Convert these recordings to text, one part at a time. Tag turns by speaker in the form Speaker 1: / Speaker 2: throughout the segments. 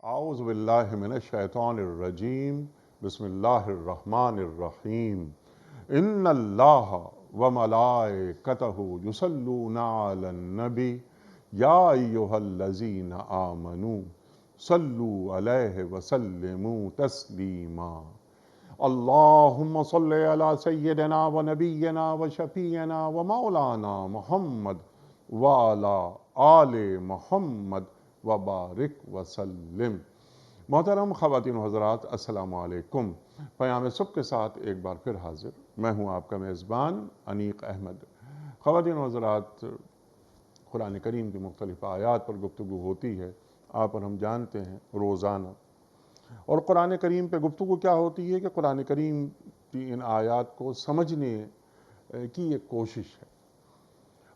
Speaker 1: أعوذ بالله من الشيطان الرجيم بسم الله الرحمن الرحيم إن الله وملائكته يصلون على النبي يا أيها الذين آمنوا صلوا عليه وسلموا تسليما اللهم صل على سيدنا ونبينا وشفيعنا ومولانا محمد وعلى آل محمد وبارک وسلم۔ محترم خواتین و حضرات، السلام علیکم۔ پیام صبح کے ساتھ ایک بار پھر حاضر میں ہوں آپ کا میزبان انیق احمد۔ خواتین و حضرات، قرآن کریم کی مختلف آیات پر گفتگو ہوتی ہے، آپ اور ہم جانتے ہیں روزانہ۔ اور قرآن کریم پہ گفتگو کیا ہوتی ہے کہ قرآن کریم کی ان آیات کو سمجھنے کی ایک کوشش ہے۔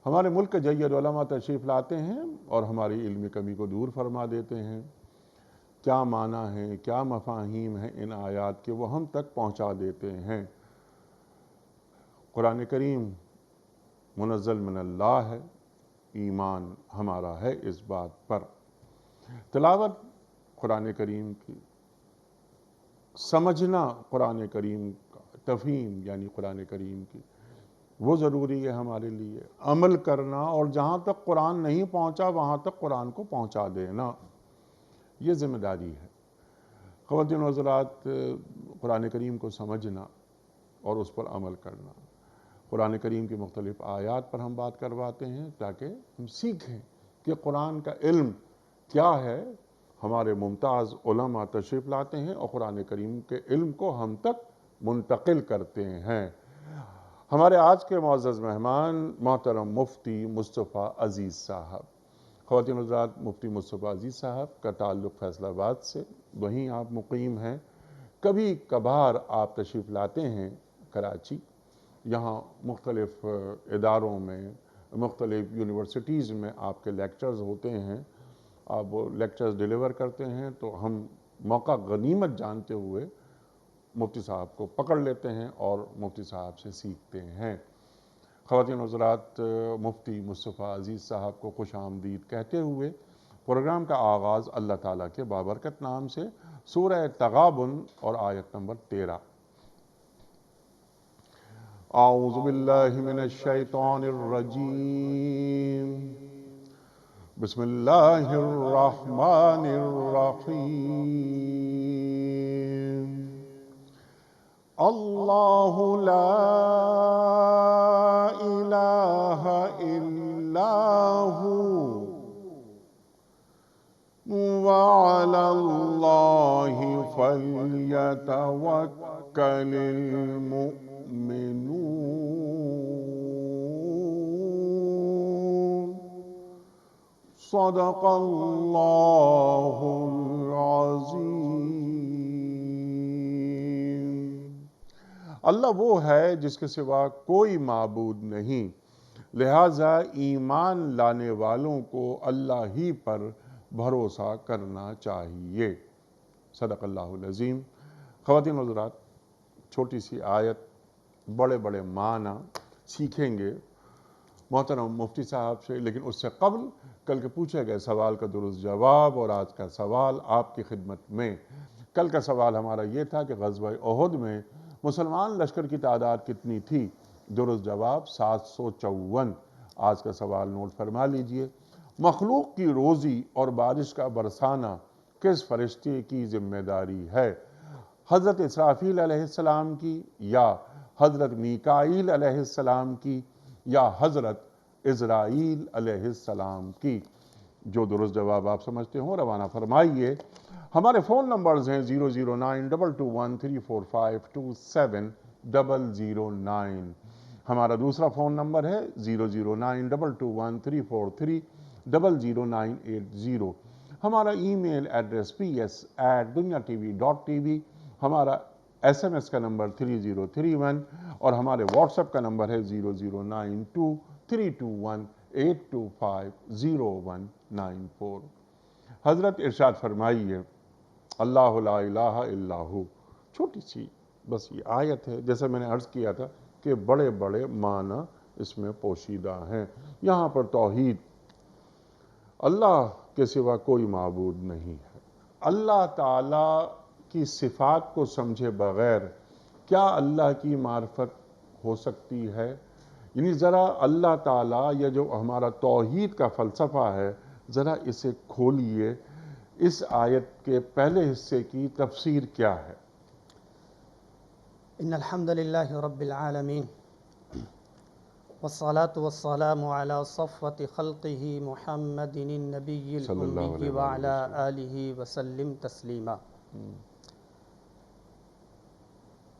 Speaker 1: ہمارے ملک کے جید علماء تشریف لاتے ہیں اور ہماری علمی کمی کو دور فرما دیتے ہیں۔ کیا معنی ہے، کیا مفاہیم ہیں ان آیات کے، وہ ہم تک پہنچا دیتے ہیں۔ قرآن کریم منزل من اللہ ہے، ایمان ہمارا ہے اس بات پر۔ تلاوت قرآن کریم کی، سمجھنا قرآن کریم کا، تفہیم یعنی قرآن کریم کی، وہ ضروری ہے ہمارے لیے۔ عمل کرنا اور جہاں تک قرآن نہیں پہنچا وہاں تک قرآن کو پہنچا دینا، یہ ذمہ داری ہے۔ خواتین و حضرات، قرآن کریم کو سمجھنا اور اس پر عمل کرنا۔ قرآن کریم کی مختلف آیات پر ہم بات کرواتے ہیں تاکہ ہم سیکھیں کہ قرآن کا علم کیا ہے۔ ہمارے ممتاز علماء تشریف لاتے ہیں اور قرآن کریم کے علم کو ہم تک منتقل کرتے ہیں۔ ہمارے آج کے معزز مہمان محترم مفتی مصطفیٰ عزیز صاحب۔ خواتین و حضرات، مفتی مصطفیٰ عزیز صاحب کا تعلق فیصل آباد سے، وہیں آپ مقیم ہیں۔ کبھی کبھار آپ تشریف لاتے ہیں کراچی، یہاں مختلف اداروں میں، مختلف یونیورسٹیز میں آپ کے لیکچرز ہوتے ہیں، آپ وہ لیکچرز ڈیلیور کرتے ہیں، تو ہم موقع غنیمت جانتے ہوئے مفتی صاحب کو پکڑ لیتے ہیں اور مفتی صاحب سے سیکھتے ہیں۔ خواتین و حضرات، مفتی مصطفیٰ عزیز صاحب کو خوش آمدید کہتے ہوئے پروگرام کا آغاز اللہ تعالیٰ کے بابرکت نام سے، سورہ تغابن اور آیت نمبر 13۔ اعوذ باللہ من الشیطان الرجیم، بسم اللہ الرحمن الرحیم۔ اللہ لا الہ الا ہو وعلی اللہ فلیتوکل المؤمنون۔ صدق اللہ العظیم۔ اللہ وہ ہے جس کے سوا کوئی معبود نہیں، لہٰذا ایمان لانے والوں کو اللہ ہی پر بھروسہ کرنا چاہیے۔ صدق اللہ العظیم۔ خواتین و حضرات، چھوٹی سی آیت، بڑے بڑے معنی سیکھیں گے محترم مفتی صاحب سے، لیکن اس سے قبل کل کے پوچھے گئے سوال کا درست جواب اور آج کا سوال آپ کی خدمت میں۔ کل کا سوال ہمارا یہ تھا کہ غزوہ احد میں مسلمان لشکر کی تعداد کتنی تھی؟ درست جواب 754۔ آج کا سوال نوٹ فرما لیجئے۔ مخلوق کی روزی اور بارش کا برسانا کس فرشتے کی ذمہ داری ہے؟ حضرت اسرافیل علیہ السلام کی، یا حضرت میکائیل علیہ السلام کی، یا حضرت عزرائیل علیہ السلام کی؟ جو درست جواب آپ سمجھتے ہوں روانہ فرمائیے۔ ہمارے فون نمبرز ہیں 00922134527 ہمارا دوسرا فون نمبر ہے 0092234300980۔ ہمارا ای میل ایڈریس ps@dunyatv.tv، ہمارا SMS کا نمبر 3031 اور ہمارے واٹس ایپ کا نمبر ہے 009232182509194۔ حضرت ارشاد فرمائیے، اللہ لا الہ الا ہو۔ چھوٹی سی بس یہ آیت ہے، جیسا میں نے عرض کیا تھا کہ بڑے بڑے معنی اس میں پوشیدہ ہیں۔ یہاں پر توحید، اللہ کے سوا کوئی معبود نہیں ہے۔ اللہ تعالیٰ کی صفات کو سمجھے بغیر کیا اللہ کی معرفت ہو سکتی ہے؟ یعنی ذرا اللہ تعالیٰ یا جو ہمارا توحید کا فلسفہ ہے ذرا اسے کھولیے، اس آیت کے پہلے حصے کی تفسیر کیا ہے؟
Speaker 2: ان الحمد للہ رب العالمین والصلاة والسلام علی صفوت خلقہ محمد النبی الامی وعلی آلہ وسلم تسلیما۔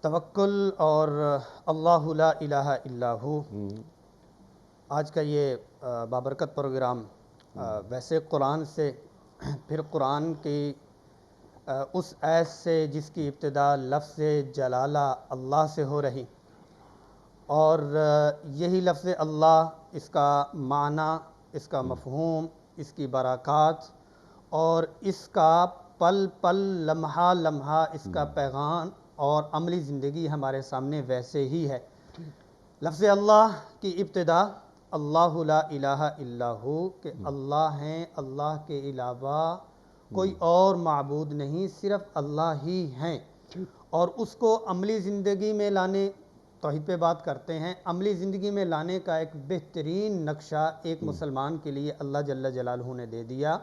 Speaker 2: توکل اور اللہ لا الہ الا ہو، آج کا یہ بابرکت پروگرام ویسے قرآن سے، پھر قرآن کی اس آیت سے جس کی ابتدا لفظ جلالہ اللہ سے ہو رہی، اور یہی لفظ اللہ، اس کا معنی، اس کا مفہوم، اس کی برکات اور اس کا پل پل لمحہ لمحہ اس کا پیغام اور عملی زندگی ہمارے سامنے ویسے ہی ہے۔ لفظ اللہ کی ابتدا اللہ لا الہ الا ہو، کہ اللہ ہیں، اللہ کے علاوہ کوئی اور معبود نہیں، صرف اللہ ہی ہیں، اور اس کو عملی زندگی میں لانے، توحید پہ بات کرتے ہیں، عملی زندگی میں لانے کا ایک بہترین نقشہ ایک مسلمان کے لیے اللہ جل جلالہ نے دے دیا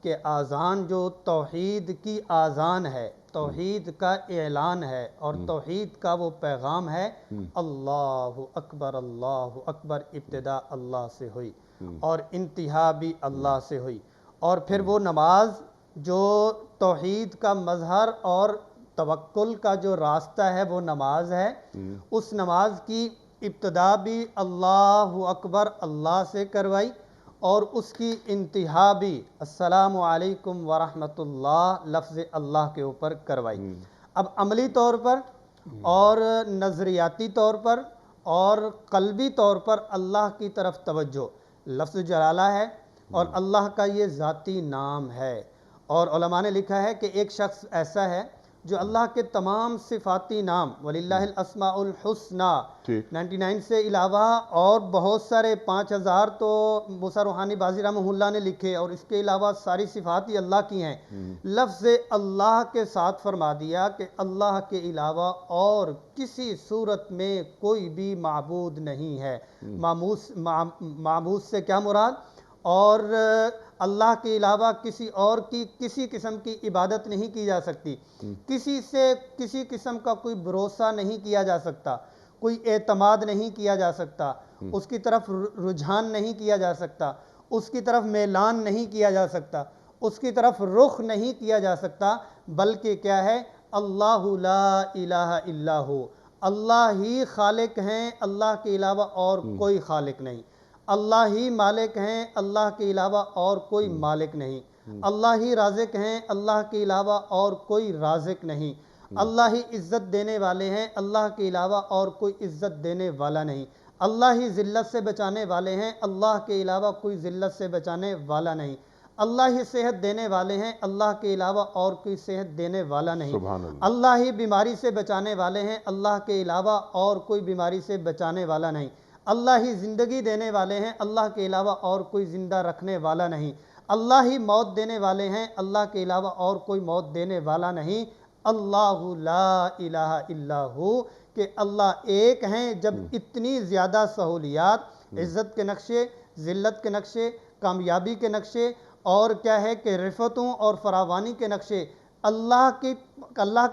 Speaker 2: کہ آذان جو توحید کی آذان ہے، توحید کا اعلان ہے، اور توحید کا وہ پیغام ہے، اللہ اکبر اللہ اکبر، ابتدا اللہ سے ہوئی اور انتہا بھی اللہ سے ہوئی، اور پھر وہ نماز جو توحید کا مظہر اور توکل کا جو راستہ ہے وہ نماز ہے، اس نماز کی ابتدا بھی اللہ اکبر اللہ سے کروائی، اور اس کی انتہا بھی السلام علیکم ورحمۃ اللہ لفظ اللہ کے اوپر کروائی۔ اب عملی طور پر اور نظریاتی طور پر اور قلبی طور پر اللہ کی طرف توجہ، لفظ جلالہ ہے اور اللہ کا یہ ذاتی نام ہے، اور علماء نے لکھا ہے کہ ایک شخص ایسا ہے جو اللہ کے تمام صفاتی نام وَلِلَّهِ الْأَسْمَاءُ الْحُسْنَى 99 سے علاوہ اور بہت سارے 5000 تو موسیٰ روحانی بازی رحمہ اللہ نے لکھے، اور اس کے علاوہ ساری صفات ہی اللہ کی ہیں، لفظ اللہ کے ساتھ فرما دیا کہ اللہ کے علاوہ اور کسی صورت میں کوئی بھی معبود نہیں ہے۔ معبود سے کیا مراد؟ اور اللہ کے علاوہ کسی اور کی کسی قسم کی عبادت نہیں کی جا سکتی، کسی سے کسی قسم کا کوئی بھروسہ نہیں کیا جا سکتا، کوئی اعتماد نہیں کیا جا سکتا، اس کی طرف رجحان نہیں کیا جا سکتا، اس کی طرف میلان نہیں کیا جا سکتا، اس کی طرف رخ نہیں کیا جا سکتا، بلکہ کیا ہے؟ اللہ لا الہ الا ہو، اللہ ہی خالق ہیں، اللہ کے علاوہ اور کوئی خالق نہیں، اللہ ہی مالک ہیں، اللہ کے علاوہ اور کوئی مالک نہیں، اللہ ہی رازق ہیں، اللہ کے علاوہ اور کوئی رازق نہیں، اللہ ہی عزت دینے والے ہیں، اللہ کے علاوہ اور کوئی عزت دینے والا نہیں، اللہ ہی ذلت سے بچانے والے ہیں، اللہ کے علاوہ کوئی ذلت سے بچانے والا نہیں، اللہ ہی صحت دینے والے ہیں، اللہ کے علاوہ اور کوئی صحت دینے والا نہیں، اللہ ہی بیماری سے بچانے والے ہیں، اللہ کے علاوہ اور کوئی بیماری سے بچانے والا نہیں، اللہ ہی زندگی دینے والے ہیں، اللہ کے علاوہ اور کوئی زندہ رکھنے والا نہیں، اللہ ہی موت دینے والے ہیں، اللہ کے علاوہ اور کوئی موت دینے والا نہیں، اللہ لا الہ الا ہو، کہ اللہ ایک ہیں۔ جب اتنی زیادہ سہولیات، عزت کے نقشے، ذلت کے نقشے، کامیابی کے نقشے، اور کیا ہے کہ رفتوں اور فراوانی کے نقشے اللہ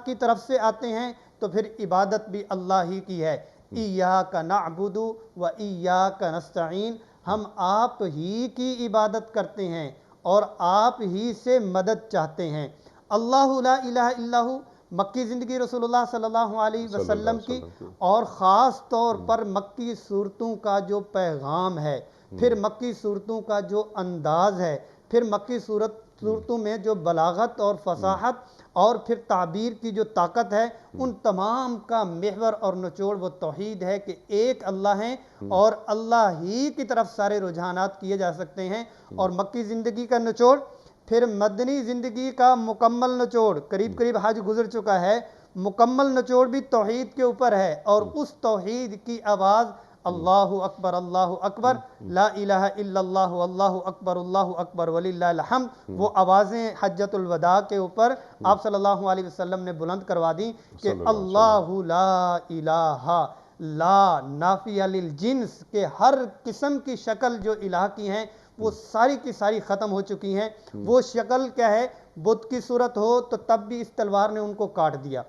Speaker 2: کی طرف سے آتے ہیں، تو پھر عبادت بھی اللہ ہی کی ہے۔ ایاک نعبد و ایاک نستعین، ہم آپ ہی کی عبادت کرتے ہیں اور آپ ہی سے مدد چاہتے ہیں۔ اللہ لا الہ الا ہو، مکی زندگی رسول اللہ صلی اللہ علیہ وسلم کی، اور خاص طور پر مکی صورتوں کا جو پیغام ہے، پھر مکی صورتوں کا جو انداز ہے، پھر مکی صورتوں میں جو بلاغت اور فصاحت اور پھر تعبیر کی جو طاقت ہے، ان تمام کا محور اور نچوڑ وہ توحید ہے کہ ایک اللہ ہیں اور اللہ ہی کی طرف سارے رجحانات کیے جا سکتے ہیں۔ اور مکی زندگی کا نچوڑ، پھر مدنی زندگی کا مکمل نچوڑ، قریب حج گزر چکا ہے، مکمل نچوڑ بھی توحید کے اوپر ہے، اور اس توحید کی آواز اللہ اکبر لا الہ الا اللہ اللہ اکبر وللہ الحمد، وہ آوازیں حجۃ الوداع کے اوپر آپ صلی اللہ علیہ وسلم نے بلند کروا دی کہ اللہ لا الہ لا نافیہ للجنس، کہ ہر قسم کی شکل جو الہ کی ہیں وہ ساری کی ساری ختم ہو چکی ہیں۔ وہ شکل کیا ہے؟ بت کی صورت ہو تو تب بھی اس تلوار نے ان کو کاٹ دیا،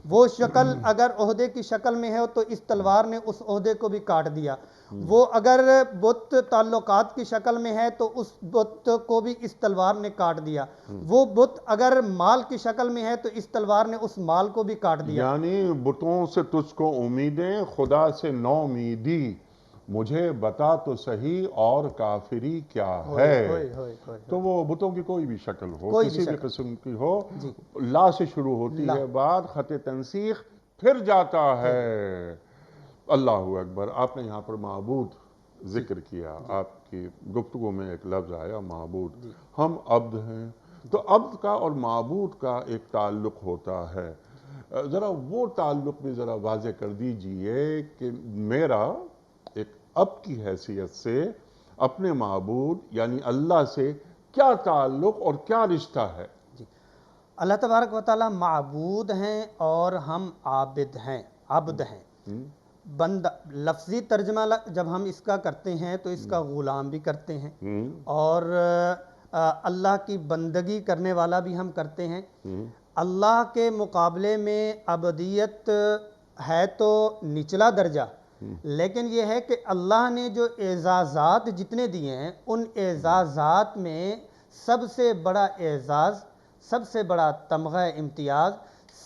Speaker 2: وہ شکل اگر عہدے کی شکل میں ہے تو اس تلوار نے اس عہدے کو بھی کاٹ دیا، وہ اگر بت تعلقات کی شکل میں ہے تو اس بت کو بھی اس تلوار نے کاٹ دیا، وہ بت اگر مال کی شکل میں ہے تو اس تلوار نے اس مال کو بھی کاٹ دیا۔
Speaker 1: یعنی بتوں سے تجھ کو امیدیں، خدا سے نو امیدی، مجھے بتا تو صحیح اور کافری کیا ہے۔ تو وہ بتوں کی کوئی بھی شکل ہو، کسی بھی قسم کی ہو، لا سے شروع ہوتی ہے بات، خط تنسیخ پھر جاتا ہے۔ اللہ اکبر۔ آپ نے یہاں پر معبود ذکر کیا، آپ کی گفتگو میں ایک لفظ آیا معبود، ہم عبد ہیں، تو عبد کا اور معبود کا ایک تعلق ہوتا ہے، ذرا وہ تعلق بھی ذرا واضح کر دیجئے کہ میرا ایک عبد کی حیثیت سے اپنے معبود یعنی اللہ سے کیا تعلق اور کیا رشتہ ہے؟
Speaker 2: اللہ تبارک و تعالیٰ معبود ہیں اور ہم عابد ہیں، عبد ہیں۔ بندہ لفظی ترجمہ جب ہم اس کا کرتے ہیں تو اس کا غلام بھی کرتے ہیں اور اللہ کی بندگی کرنے والا بھی ہم کرتے ہیں۔ اللہ کے مقابلے میں عبدیت ہے تو نچلا درجہ، لیکن یہ ہے کہ اللہ نے جو اعزازات جتنے دیے ہیں ان اعزازات میں سب سے بڑا اعزاز، سب سے بڑا تمغہ امتیاز،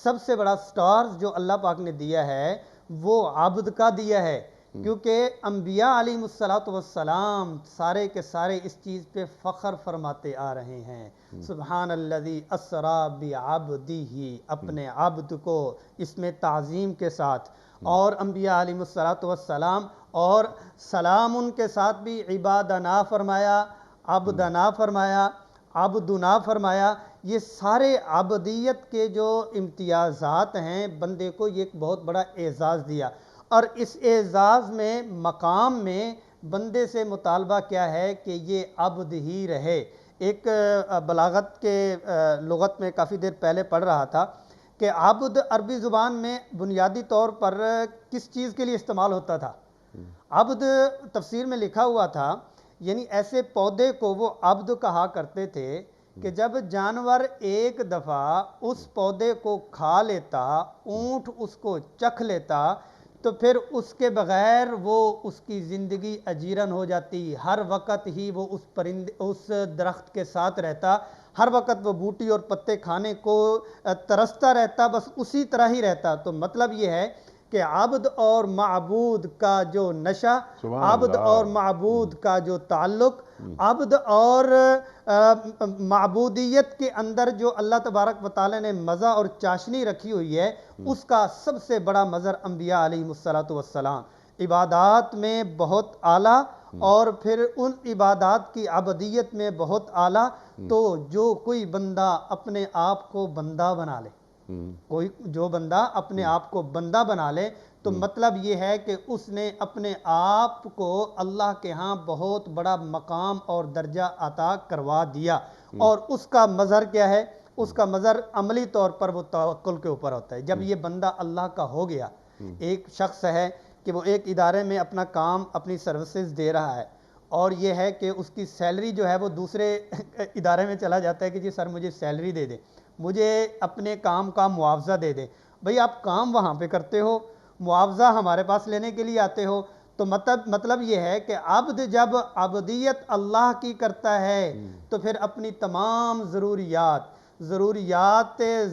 Speaker 2: سب سے بڑا سٹارز جو اللہ پاک نے دیا ہے وہ عبد کا دیا ہے، کیونکہ انبیاء علیہ السلام سارے کے سارے اس چیز پہ فخر فرماتے آ رہے ہیں، سبحان الذی اسری بعبدہ، اپنے عبد کو اس میں تعظیم کے ساتھ، اور انبیاء علیہ السلام اور سلام ان کے ساتھ بھی عبادنا فرمایا، عبدنا فرمایا، عبدنا فرمایا۔ یہ سارے عبدیت کے جو امتیازات ہیں بندے کو یہ ایک بہت بڑا اعزاز دیا، اور اس اعزاز میں مقام میں بندے سے مطالبہ کیا ہے کہ یہ عبد ہی رہے۔ ایک بلاغت کے لغت میں کافی دیر پہلے پڑھ رہا تھا کہ عبد عربی زبان میں بنیادی طور پر کس چیز کے لیے استعمال ہوتا تھا؟ عبد تفسیر میں لکھا ہوا تھا یعنی ایسے پودے کو وہ عبد کہا کرتے تھے کہ جب جانور ایک دفعہ اس پودے کو کھا لیتا، اونٹ اس کو چکھ لیتا، تو پھر اس کے بغیر وہ اس کی زندگی اجیرن ہو جاتی، ہر وقت ہی وہ اس درخت کے ساتھ رہتا، ہر وقت وہ بوٹی اور پتے کھانے کو ترستا رہتا، بس اسی طرح ہی رہتا۔ تو مطلب یہ ہے کہ عبد اور معبود کا جو نشہ، عبد اور معبود کا جو تعلق، عبد اور معبودیت کے اندر جو اللہ تبارک و تعالی نے مزہ اور چاشنی رکھی ہوئی ہے، اس کا سب سے بڑا مظہر انبیاء علیہ السلام، عبادات میں بہت اعلیٰ اور پھر ان عبادات کی عبدیت میں بہت اعلیٰ۔ تو جو کوئی بندہ اپنے آپ کو بندہ بنا لے، جو بندہ اپنے آپ کو بندہ بنا لے، تو مطلب یہ ہے کہ اس نے اپنے آپ کو اللہ کے ہاں بہت بڑا مقام اور درجہ عطا کروا دیا، اور اس کا مظہر کیا ہے؟ اس کا مظہر عملی طور پر وہ توکل کے اوپر ہوتا ہے۔ جب یہ بندہ اللہ کا ہو گیا، ایک شخص ہے کہ وہ ایک ادارے میں اپنا کام، اپنی سروسز دے رہا ہے، اور یہ ہے کہ اس کی سیلری جو ہے وہ دوسرے ادارے میں چلا جاتا ہے کہ جی سر مجھے سیلری دے دیں، مجھے اپنے کام کا معاوضہ دے دیں۔ بھئی آپ کام وہاں پہ کرتے ہو، معاوضہ ہمارے پاس لینے کے لیے آتے ہو، تو مطلب یہ ہے کہ عبد جب عبدیت اللہ کی کرتا ہے تو پھر اپنی تمام ضروریات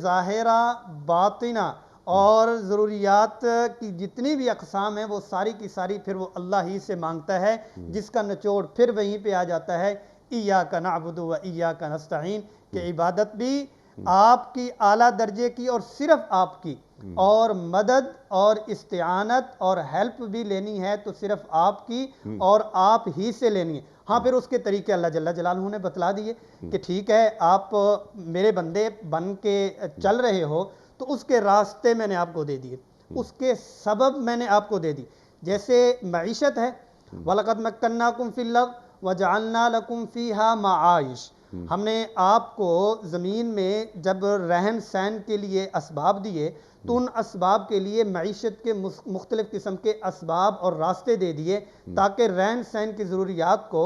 Speaker 2: ظاہرہ باطنہ اور ضروریات کی جتنی بھی اقسام ہیں وہ ساری کی ساری پھر وہ اللہ ہی سے مانگتا ہے، جس کا نچوڑ پھر وہیں پہ آ جاتا ہے ایاک نعبد و ایاک نستعین، کہ عبادت بھی آپ کی اعلیٰ درجے کی اور صرف آپ کی، اور مدد اور استعانت اور ہیلپ بھی لینی ہے تو صرف آپ کی اور آپ ہی سے لینی ہے۔ ہاں پھر اس کے طریقے اللہ جل جلالہ نے بتلا دیے کہ ٹھیک ہے آپ میرے بندے بن کے چل رہے ہو تو اس کے راستے میں نے آپ کو دے دیے، اس کے سبب میں نے آپ کو دے دی۔ جیسے معیشت ہے، وَلَقَدْ مَكَّنَّاكُمْ فِي الْأَرْضِ وَجَعَلْنَا لَكُمْ فِيهَا مَعَائِشَ، ہم نے آپ کو زمین میں جب رہن سہن کے لیے اسباب دیے تو ان اسباب کے لیے معیشت کے مختلف قسم کے اسباب اور راستے دے دیے تاکہ رہن سہن کی ضروریات کو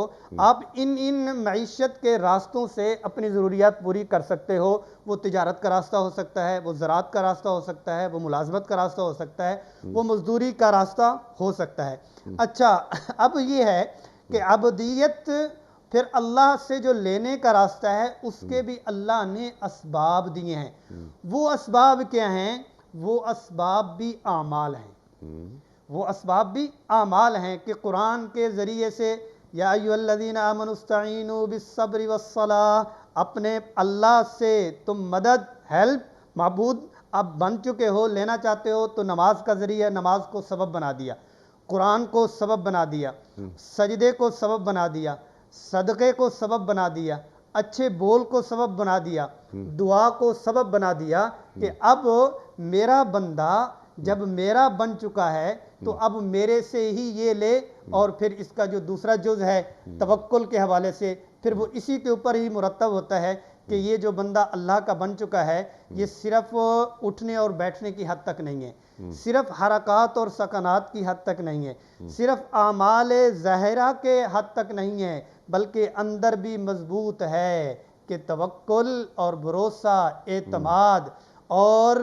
Speaker 2: آپ ان معیشت کے راستوں سے اپنی ضروریات پوری کر سکتے ہو۔ وہ تجارت کا راستہ ہو سکتا ہے، وہ زراعت کا راستہ ہو سکتا ہے، وہ ملازمت کا راستہ ہو سکتا ہے، وہ مزدوری کا راستہ ہو سکتا ہے۔ اچھا، اب یہ ہے کہ عبودیت پھر اللہ سے جو لینے کا راستہ ہے اس کے بھی اللہ نے اسباب دیے ہیں۔ وہ اسباب کیا ہیں؟ وہ اسباب بھی اعمال ہیں، وہ اسباب بھی اعمال ہیں کہ قرآن کے ذریعے سے یا ایھا الذین آمنوا استعینوا بالصبر والصلاۃ، اپنے اللہ سے تم مدد، ہیلپ، معبود اب بن چکے ہو، لینا چاہتے ہو تو نماز کا ذریعہ، نماز کو سبب بنا دیا، قرآن کو سبب بنا دیا، سجدے کو سبب بنا دیا، صدقے کو سبب بنا دیا، اچھے بول کو سبب بنا دیا، دعا کو سبب بنا دیا کہ اب میرا بندہ جب میرا بن چکا ہے تو اب میرے سے ہی یہ لے، اور پھر اس کا جو دوسرا جز ہے توکل کے حوالے سے پھر وہ اسی کے اوپر ہی مرتب ہوتا ہے کہ یہ جو بندہ اللہ کا بن چکا ہے یہ صرف اٹھنے اور بیٹھنے کی حد تک نہیں ہے، صرف حرکات اور سکنات کی حد تک نہیں ہے، صرف اعمال ظاہرہ کے حد تک نہیں ہے، بلکہ اندر بھی مضبوط ہے کہ توکل اور بھروسہ، اعتماد اور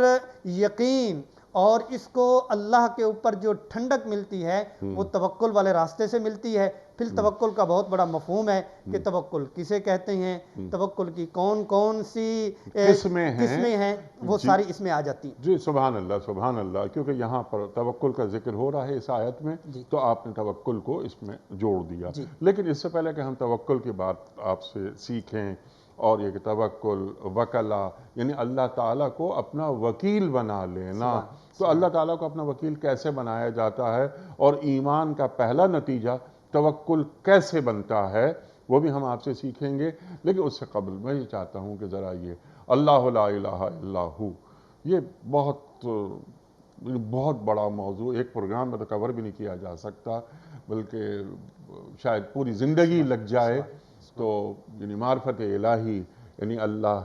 Speaker 2: یقین، اور اس کو اللہ کے اوپر جو ٹھنڈک ملتی ہے وہ توکل والے راستے سے ملتی ہے۔ پھر توکل کا بہت بڑا مفہوم ہے کہ توکل کسے کہتے ہیں، توکل کی کون کون سی قسمیں ہیں، وہ ساری اس میں آ جاتی ہیں۔
Speaker 1: جی سبحان اللہ، سبحان اللہ، کیونکہ یہاں پر توکل کا ذکر ہو رہا ہے اس آیت میں تو آپ نے توکل کو اس میں جوڑ دیا۔ لیکن اس سے پہلے کہ ہم توکل کی بات آپ سے سیکھیں، اور یہ کہ توکل، وکلا یعنی اللہ تعالیٰ کو اپنا وکیل بنا لینا، تو اللہ تعالیٰ کو اپنا وکیل کیسے بنایا جاتا ہے، اور ایمان کا پہلا نتیجہ توکل کیسے بنتا ہے وہ بھی ہم آپ سے سیکھیں گے۔ لیکن اس سے قبل میں یہ چاہتا ہوں کہ ذرا یہ اللہ لا الہ الا ہو، یہ بہت بڑا موضوع، ایک پروگرام میں تو کور بھی نہیں کیا جا سکتا، بلکہ شاید پوری زندگی لگ جائے۔ تو یعنی معرفت الہی یعنی اللہ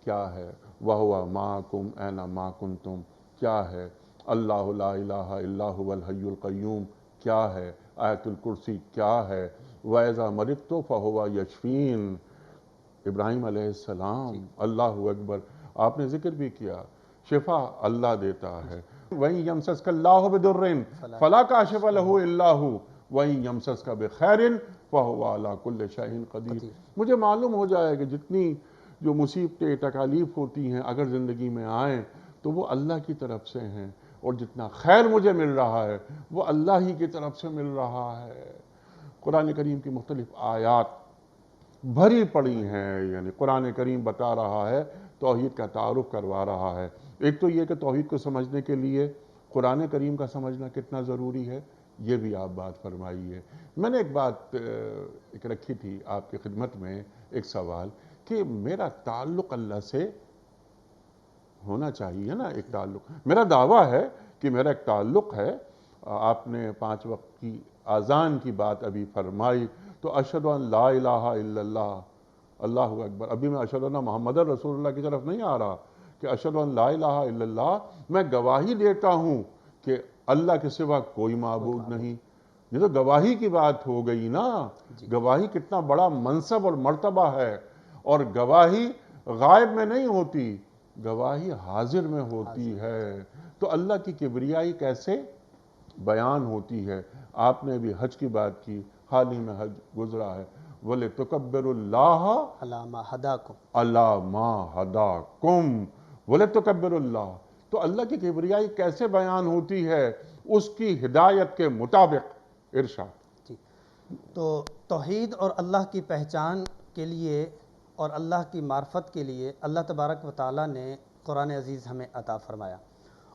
Speaker 1: کیا ہے، وَهُوَ مَعَكُمْ أَيْنَمَا كُنْتُمْ کیا ہے، اللہ لا الہ الا هو الحی القیوم کیا ہے، آیت الکرسی کیا ہے، وَإِذَا مَرِضْتُ فَهُوَ يَشْفِينِ، ابراہیم علیہ السلام، اللہ اکبر، آپ نے ذکر بھی کیا، شفا اللہ دیتا ہے، وَإِن يَمْسَسْكَ اللَّهُ بِضُرٍّ فَلَا كَاشِفَ لَهُ إِلَّا هُوَ وَإِن يَمْسَسْكَ بِخَيْرٍ فَهُوَ عَلَى كُلِّ شَيْءٍ قَدِيرٌ۔ مجھے معلوم ہو جائے کہ جتنی جو مصیبتیں، تکالیف ہوتی ہیں اگر زندگی میں آئیں تو وہ اللہ کی طرف سے ہیں، اور جتنا خیر مجھے مل رہا ہے وہ اللہ ہی کی طرف سے مل رہا ہے۔ قرآن کریم کی مختلف آیات بھری پڑی ہیں، یعنی قرآن کریم بتا رہا ہے، توحید کا تعارف کروا رہا ہے۔ ایک تو یہ کہ توحید کو سمجھنے کے لیے قرآن کریم کا سمجھنا کتنا ضروری ہے، یہ بھی آپ بات فرمائیے۔ میں نے ایک بات رکھی تھی آپ کی خدمت میں، ایک سوال کہ میرا تعلق اللہ سے ہونا چاہیے نا، ایک تعلق، میرا دعویٰ ہے کہ میرا ایک تعلق ہے۔ آپ نے 5 وقت کی اذان کی بات ابھی فرمائی، تو اشہد ان لا الہ الا اللہ، اللہ اکبر، ابھی میں اشہد ان محمد رسول اللہ کی طرف نہیں آ رہا کہ اشہد ان لا الہ الا اللہ، میں گواہی دیتا ہوں کہ اللہ کے سوا کوئی معبود نہیں۔ یہ تو گواہی کی بات ہو گئی نا، گواہی کتنا بڑا منصب اور مرتبہ ہے، اور گواہی غائب میں نہیں ہوتی، گواہی حاضر میں ہوتی ہے۔ تو اللہ کی کبریائی کیسے بیان ہوتی ہے؟ آپ نے بھی حج کی بات کی، حال ہی میں حج گزرا ہے، وَلِتُكَبِّرُوا اللَّهَ
Speaker 2: عَلَىٰ مَا هَدَاكُمْ
Speaker 1: عَلَىٰ مَا هَدَاكُمْ وَلِتُكَبِّرُوا اللَّهَ، تو اللہ کی کبریائی کیسے بیان ہوتی ہے؟ اس کی ہدایت کے مطابق۔ ارشاد۔
Speaker 2: جی، تو توحید اور اللہ کی پہچان کے لیے اور اللہ کی معرفت کے لیے اللہ تبارک و تعالیٰ نے قرآن عزیز ہمیں عطا فرمایا،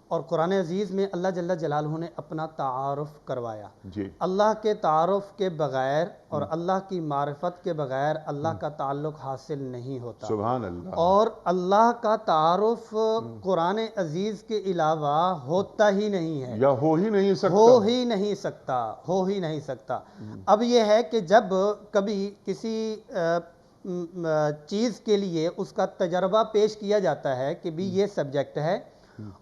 Speaker 2: اور قرآن عزیز میں اللہ جل جلالہ نے اپنا تعارف کروایا.
Speaker 1: جی
Speaker 2: اللہ کے تعارف کے بغیر اور اللہ کی معرفت کے بغیر اللہ کا تعلق حاصل نہیں ہوتا.
Speaker 1: سبحان اللہ.
Speaker 2: اور اللہ کا تعارف قرآن عزیز کے علاوہ ہوتا ہی نہیں ہے,
Speaker 1: یا ہو ہی نہیں سکتا.
Speaker 2: ہو ہی نہیں سکتا, ہو ہی نہیں سکتا. اب یہ ہے کہ جب کبھی کسی چیز کے لیے اس کا تجربہ پیش کیا جاتا ہے کہ بھی یہ سبجیکٹ ہے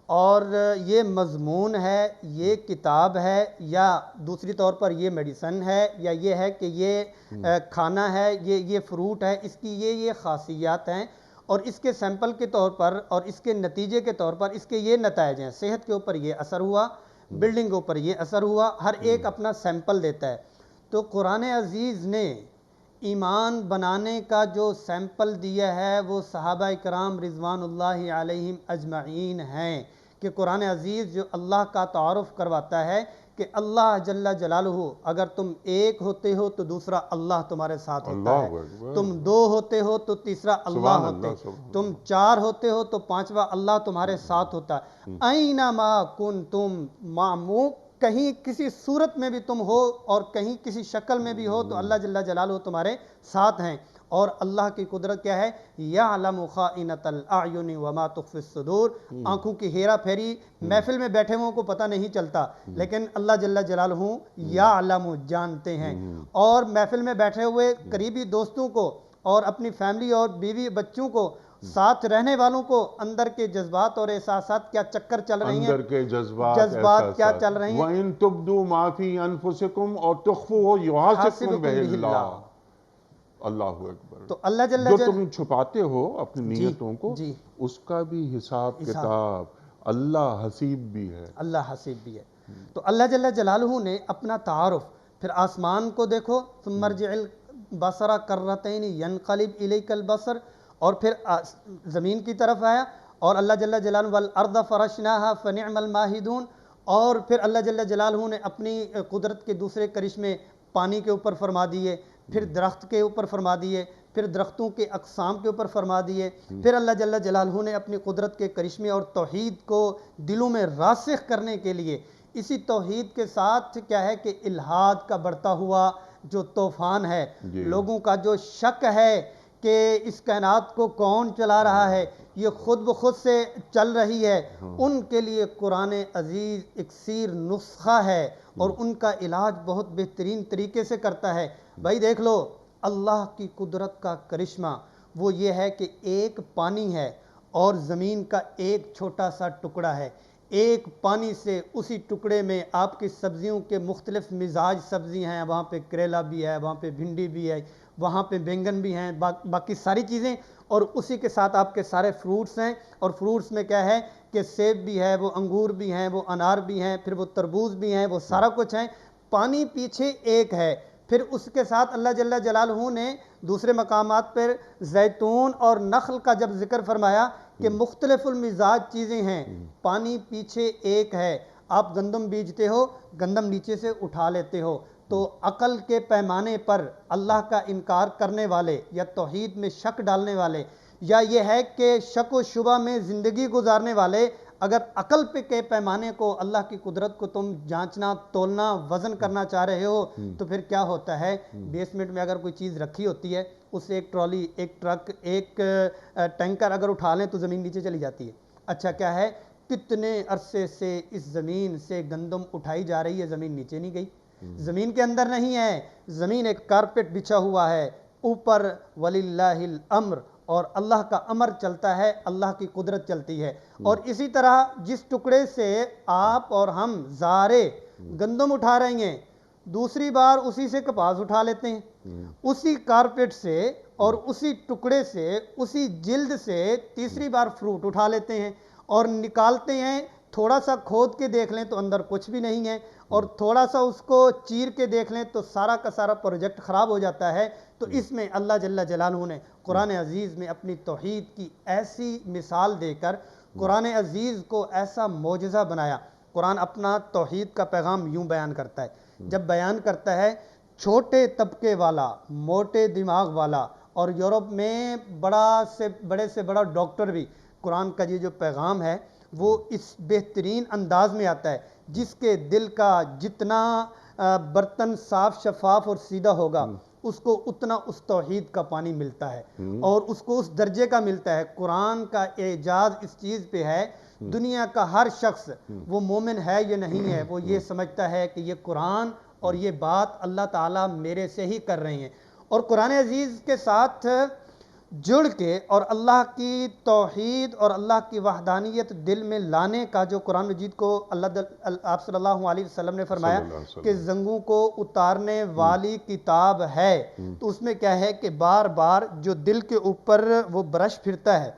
Speaker 2: اور یہ مضمون ہے, یہ کتاب ہے, یا دوسری طور پر یہ میڈیسن ہے, یا یہ ہے کہ یہ کھانا ہے, یہ فروٹ ہے, اس کی یہ خاصیات ہیں, اور اس کے سیمپل کے طور پر اور اس کے نتیجے کے طور پر اس کے یہ نتائج ہیں, صحت کے اوپر یہ اثر ہوا, بلڈنگ کے اوپر یہ اثر ہوا, ہر ایک اپنا سیمپل دیتا ہے. تو قرآن عزیز نے ایمان بنانے کا جو سیمپل دیا ہے وہ صحابہ کرام رضوان اللہ علیہم اجمعین ہیں, کہ قرآن عزیز جو اللہ کا تعارف کرواتا ہے کہ اللہ جل جلالہ, اگر تم ایک ہوتے ہو تو دوسرا اللہ تمہارے ساتھ ہوتا ہے, تم دو ہوتے ہو تو تیسرا اللہ ہوتے, تم چار ہوتے ہو تو پانچواں اللہ تمہارے ساتھ ہوتا ہے. اینما کنتم معموم, کہیں کسی صورت میں بھی تم ہو اور کہیں کسی شکل میں بھی ہو تو اللہ جل جلالہ تمہارے ساتھ ہیں. اور اللہ کی قدرت کیا ہے, یعلم خائنۃ الاعین وما تخفی الصدور, آنکھوں کی ہیرا پھیری محفل میں بیٹھے ہوں کو پتہ نہیں چلتا, لیکن اللہ جل جلالہ یعلم, جانتے ہیں. اور محفل میں بیٹھے ہوئے قریبی دوستوں کو اور اپنی فیملی اور بیوی بچوں کو, ساتھ رہنے والوں کو اندر کے جذبات اور احساسات کیا چکر چل رہی ہیں,
Speaker 1: اندر کے
Speaker 2: جذبات کیا چل رہی ہیں.
Speaker 1: وَإِن تُبْدُوا مَا فِي أَنفُسِكُمْ اور تُخْفُوهُ يُحَاسِبْكُم بِهِ اللَّهُ. اللہ اکبر.
Speaker 2: تو اللہ جل
Speaker 1: جو تم چھپاتے ہو اپنی نیتوں کو,
Speaker 2: جی
Speaker 1: اس کا بھی حساب کتاب اللہ حسیب بھی ہے.
Speaker 2: اللہ حسیب بھی ہے. تو اللہ جل جلالہ نے اپنا تعارف, پھر آسمان کو دیکھو, ثم ارجع البصر کرتین ینقلب الیک البصر, اور پھر زمین کی طرف آیا, اور اللہ جل جلالہ والارض فرشناها فنعم الماہدون, اور پھر اللہ جل جلالہ نے اپنی قدرت کے دوسرے کرشمے پانی کے اوپر فرما دیے, پھر درخت کے اوپر فرما دیے, پھر درختوں کے اقسام کے اوپر فرما دیے, پھر اللہ جل جلالہ نے اپنی قدرت کے کرشمے اور توحید کو دلوں میں راسخ کرنے کے لیے اسی توحید کے ساتھ کیا ہے کہ الہاد کا بڑھتا ہوا جو طوفان ہے, لوگوں کا جو شک ہے کہ اس کائنات کو کون چلا رہا ہے, یہ خود بخود سے چل رہی ہے, ان کے لیے قرآن عزیز اکسیر نسخہ ہے اور ان کا علاج بہت بہترین طریقے سے کرتا ہے. بھائی دیکھ لو, اللہ کی قدرت کا کرشمہ وہ یہ ہے کہ ایک پانی ہے اور زمین کا ایک چھوٹا سا ٹکڑا ہے, ایک پانی سے اسی ٹکڑے میں آپ کی سبزیوں کے مختلف مزاج سبزی ہیں, وہاں پہ کریلا بھی ہے, وہاں پہ بھنڈی بھی ہے, وہاں پہ بینگن بھی ہیں, باقی ساری چیزیں, اور اسی کے ساتھ آپ کے سارے فروٹس ہیں, اور فروٹس میں کیا ہے کہ سیب بھی ہے, وہ انگور بھی ہیں, وہ انار بھی ہیں, پھر وہ تربوز بھی ہیں, وہ سارا کچھ ہیں. پانی پیچھے ایک ہے. پھر اس کے ساتھ اللہ جل جلالہ نے دوسرے مقامات پر زیتون اور نخل کا جب ذکر فرمایا کہ مختلف المزاج چیزیں ہیں, پانی پیچھے ایک ہے. آپ گندم بیجتے ہو, گندم نیچے سے اٹھا لیتے ہو, تو عقل کے پیمانے پر اللہ کا انکار کرنے والے یا توحید میں شک ڈالنے والے, یا یہ ہے کہ شک و شبہ میں زندگی گزارنے والے, اگر عقل پہ کے پیمانے کو, اللہ کی قدرت کو تم جانچنا, تولنا, وزن کرنا چاہ رہے ہو, تو پھر کیا ہوتا ہے, بیسمنٹ میں اگر کوئی چیز رکھی ہوتی ہے, اسے ایک ٹرالی, ایک ٹرک, ایک ٹینکر اگر اٹھا لیں تو زمین نیچے چلی جاتی ہے. اچھا کیا ہے, کتنے عرصے سے اس زمین سے گندم اٹھائی جا رہی ہے, زمین نیچے نہیں گئی, زمین کے اندر نہیں ہے, زمین ایک کارپیٹ بچھا ہوا ہے, اوپر وَلِلَّهِ الْأَمْرُ, اور اللہ کا امر چلتا ہے, اللہ کی قدرت چلتی ہے. اور اسی طرح جس ٹکڑے سے آپ اور ہم زارے گندم اٹھا رہے ہیں, دوسری بار اسی سے کپاس اٹھا لیتے ہیں, اسی کارپیٹ سے اور اسی ٹکڑے سے, اسی جلد سے تیسری بار فروٹ اٹھا لیتے ہیں اور نکالتے ہیں. تھوڑا سا کھود کے دیکھ لیں تو اندر کچھ بھی نہیں ہے, اور تھوڑا سا اس کو چیر کے دیکھ لیں تو سارا کا سارا پروجیکٹ خراب ہو جاتا ہے. تو اس میں اللہ جل جلالہ نے قرآن عزیز میں اپنی توحید کی ایسی مثال دے کر قرآن عزیز کو ایسا معجزہ بنایا. قرآن اپنا توحید کا پیغام یوں بیان کرتا ہے, جب بیان کرتا ہے چھوٹے طبقے والا, موٹے دماغ والا, اور یورپ میں بڑے سے بڑا ڈاکٹر بھی قرآن کا یہ جو پیغام ہے وہ اس بہترین انداز میں آتا ہے جس کے دل کا جتنا برتن صاف شفاف اور سیدھا ہوگا اس کو اتنا اس توحید کا پانی ملتا ہے اور اس کو اس درجے کا ملتا ہے۔ قرآن کا اعجاز اس چیز پہ ہے، دنیا کا ہر شخص وہ مومن ہے یا نہیں ہے، وہ یہ سمجھتا ہے کہ یہ قرآن اور یہ بات اللہ تعالیٰ میرے سے ہی کر رہے ہیں۔ اور قرآن عزیز کے ساتھ جڑ کے اور اللہ کی توحید اور اللہ کی وحدانیت دل میں لانے کا جو قرآن مجید کو آپ صلی اللہ علیہ وسلم نے فرمایا کہ زنگوں کو اتارنے والی کتاب ہے، تو اس میں کیا ہے کہ بار بار جو دل کے اوپر وہ برش پھرتا ہے،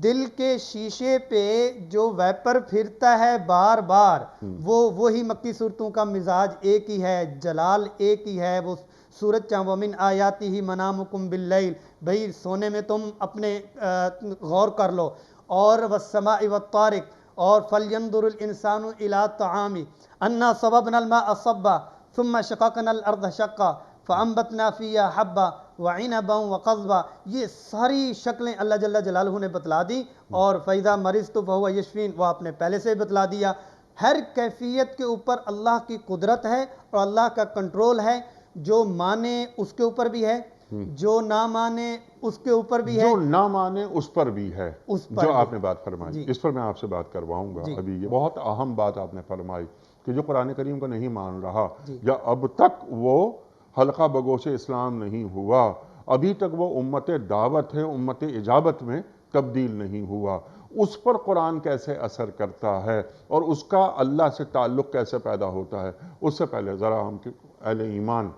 Speaker 2: دل کے شیشے پہ جو ویپر پھرتا ہے بار بار، وہی مکی صورتوں کا مزاج ایک ہی ہے، جلال ایک ہی ہے۔ وہ سورج چاں وَمِنْ آیَاتِهِ مَنَامُكُمْ بِاللَّيْلِ، بھئی سونے میں تم اپنے غور کر لو، اور وَالسَّمَاءِ وَالطَّارِقِ، اور فَلْيَنْظُرِ الْإِنسَانُ إِلَىٰ طَعَامِهِ أَنَّا صَبَبْنَا الْمَاءَ صَبًّا ثُمَّ شَقَقْنَا الْأَرْضَ شَقًّا فَأَنبَتْنَا فِيهَا حَبًّا وَعِنَبًا وَقَضْبًا۔ یہ ساری شکلیں اللہ جل جلالہ نے بتلا دی، اور فَإِذَا مَرِضْتُ فَهُوَ يَشْفِينِ وہ آپ نے پہلے سے بتلا دیا۔ ہر کیفیت کے اوپر اللہ کی قدرت ہے اور اللہ کا کنٹرول ہے، جو مانے اس کے اوپر بھی ہے، جو نہ مانے اس کے اوپر بھی ہے،
Speaker 1: جو نہ مانے اس پر بھی ہے،
Speaker 2: اس پر
Speaker 1: جو
Speaker 2: بھی
Speaker 1: آپ نے بات فرمائی اس پر میں آپ سے بات کرواؤں گا۔ ابھی یہ بہت اہم بات آپ نے فرمائی کہ جو قرآن کریم کو نہیں مان رہا یا اب تک وہ حلقہ بگوش اسلام نہیں ہوا، ابھی تک وہ امت دعوت ہے، امت اجابت میں تبدیل نہیں ہوا، اس پر قرآن کیسے اثر کرتا ہے اور اس کا اللہ سے تعلق کیسے پیدا ہوتا ہے، اس سے پہلے ذرا ہم اہل ایمان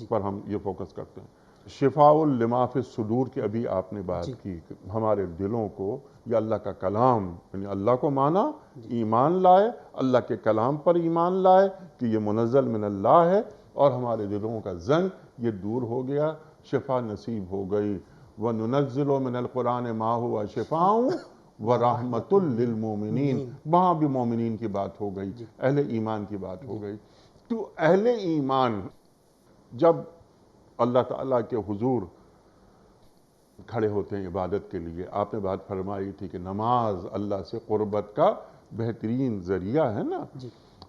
Speaker 1: پر ہم یہ فوکس کرتے ہیں۔ شفاء لما فی الصدور کی ابھی آپ نے بات کی، ہمارے دلوں کو یا اللہ کا کلام، یعنی اللہ کو مانا، ایمان لائے، اللہ کے کلام پر ایمان لائے کہ یہ منزل من اللہ ہے، اور ہمارے دلوں کا زنگ یہ دور ہو گیا، شفا نصیب ہو گئی۔ وَنُنَزِّلُ مِنَ الْقُرْآنِ مَا هُوَ شِفَاءٌ وَرَحْمَةٌ لِّلْمُؤْمِنِينَ، وہاں بھی مومنین کی بات ہو گئی، اہل ایمان کی بات ہو گئی۔ تو اہل ایمان جب اللہ تعالیٰ کے حضور کھڑے ہوتے ہیں عبادت کے لیے، آپ نے بات فرمائی تھی کہ نماز اللہ سے قربت کا بہترین ذریعہ ہے نا۔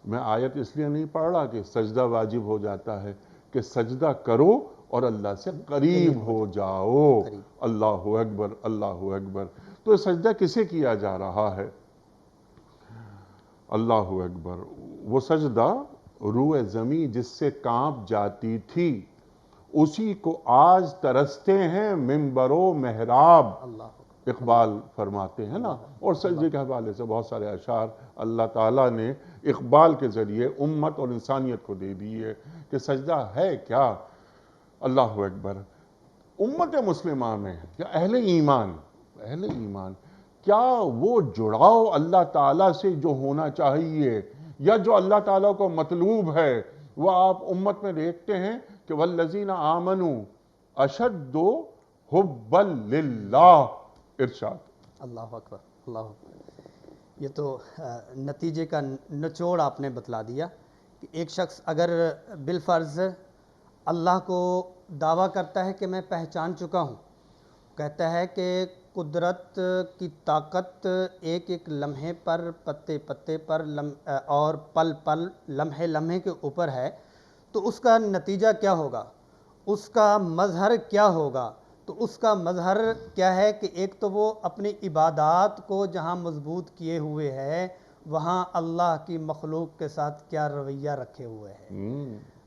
Speaker 1: میں آیت اس لیے نہیں پڑھ رہا کہ سجدہ واجب ہو جاتا ہے، کہ سجدہ کرو اور اللہ سے قریب ہو جاؤ، اللہ اکبر اللہ اکبر۔ تو سجدہ کسے کیا جا رہا ہے؟ اللہ اکبر۔ وہ سجدہ روح زمیں جس سے کانپ جاتی تھی، اسی کو آج ترستے ہیں منبر و محراب، اقبال فرماتے ہیں نا۔ اور سجدے کے حوالے سے بہت سارے اشعار اللہ تعالیٰ نے اقبال کے ذریعے امت اور انسانیت کو دے دیے کہ سجدہ ہے کیا۔ اللہ اکبر۔ امت مسلمہ میں یا اہل ایمان کیا وہ جڑاؤ اللہ تعالیٰ سے جو ہونا چاہیے یا جو اللہ تعالیٰ کو مطلوب ہے، وہ آپ امت میں دیکھتے ہیں کہ والذین آمنوا اشد حبا للہ، ارشاد۔
Speaker 2: اللہ اکبر اللہ اکبر۔ یہ تو نتیجے کا نچوڑ آپ نے بتلا دیا کہ ایک شخص اگر بالفرض اللہ کو دعویٰ کرتا ہے کہ میں پہچان چکا ہوں، کہتا ہے کہ قدرت کی طاقت ایک ایک لمحے پر، پتے پتے پر اور پل پل، لمحے لمحے کے اوپر ہے، تو اس کا نتیجہ کیا ہوگا، اس کا مظہر کیا ہوگا؟ تو اس کا مظہر کیا ہے کہ ایک تو وہ اپنی عبادات کو جہاں مضبوط کیے ہوئے ہے، وہاں اللہ کی مخلوق کے ساتھ کیا رویہ رکھے ہوئے ہے۔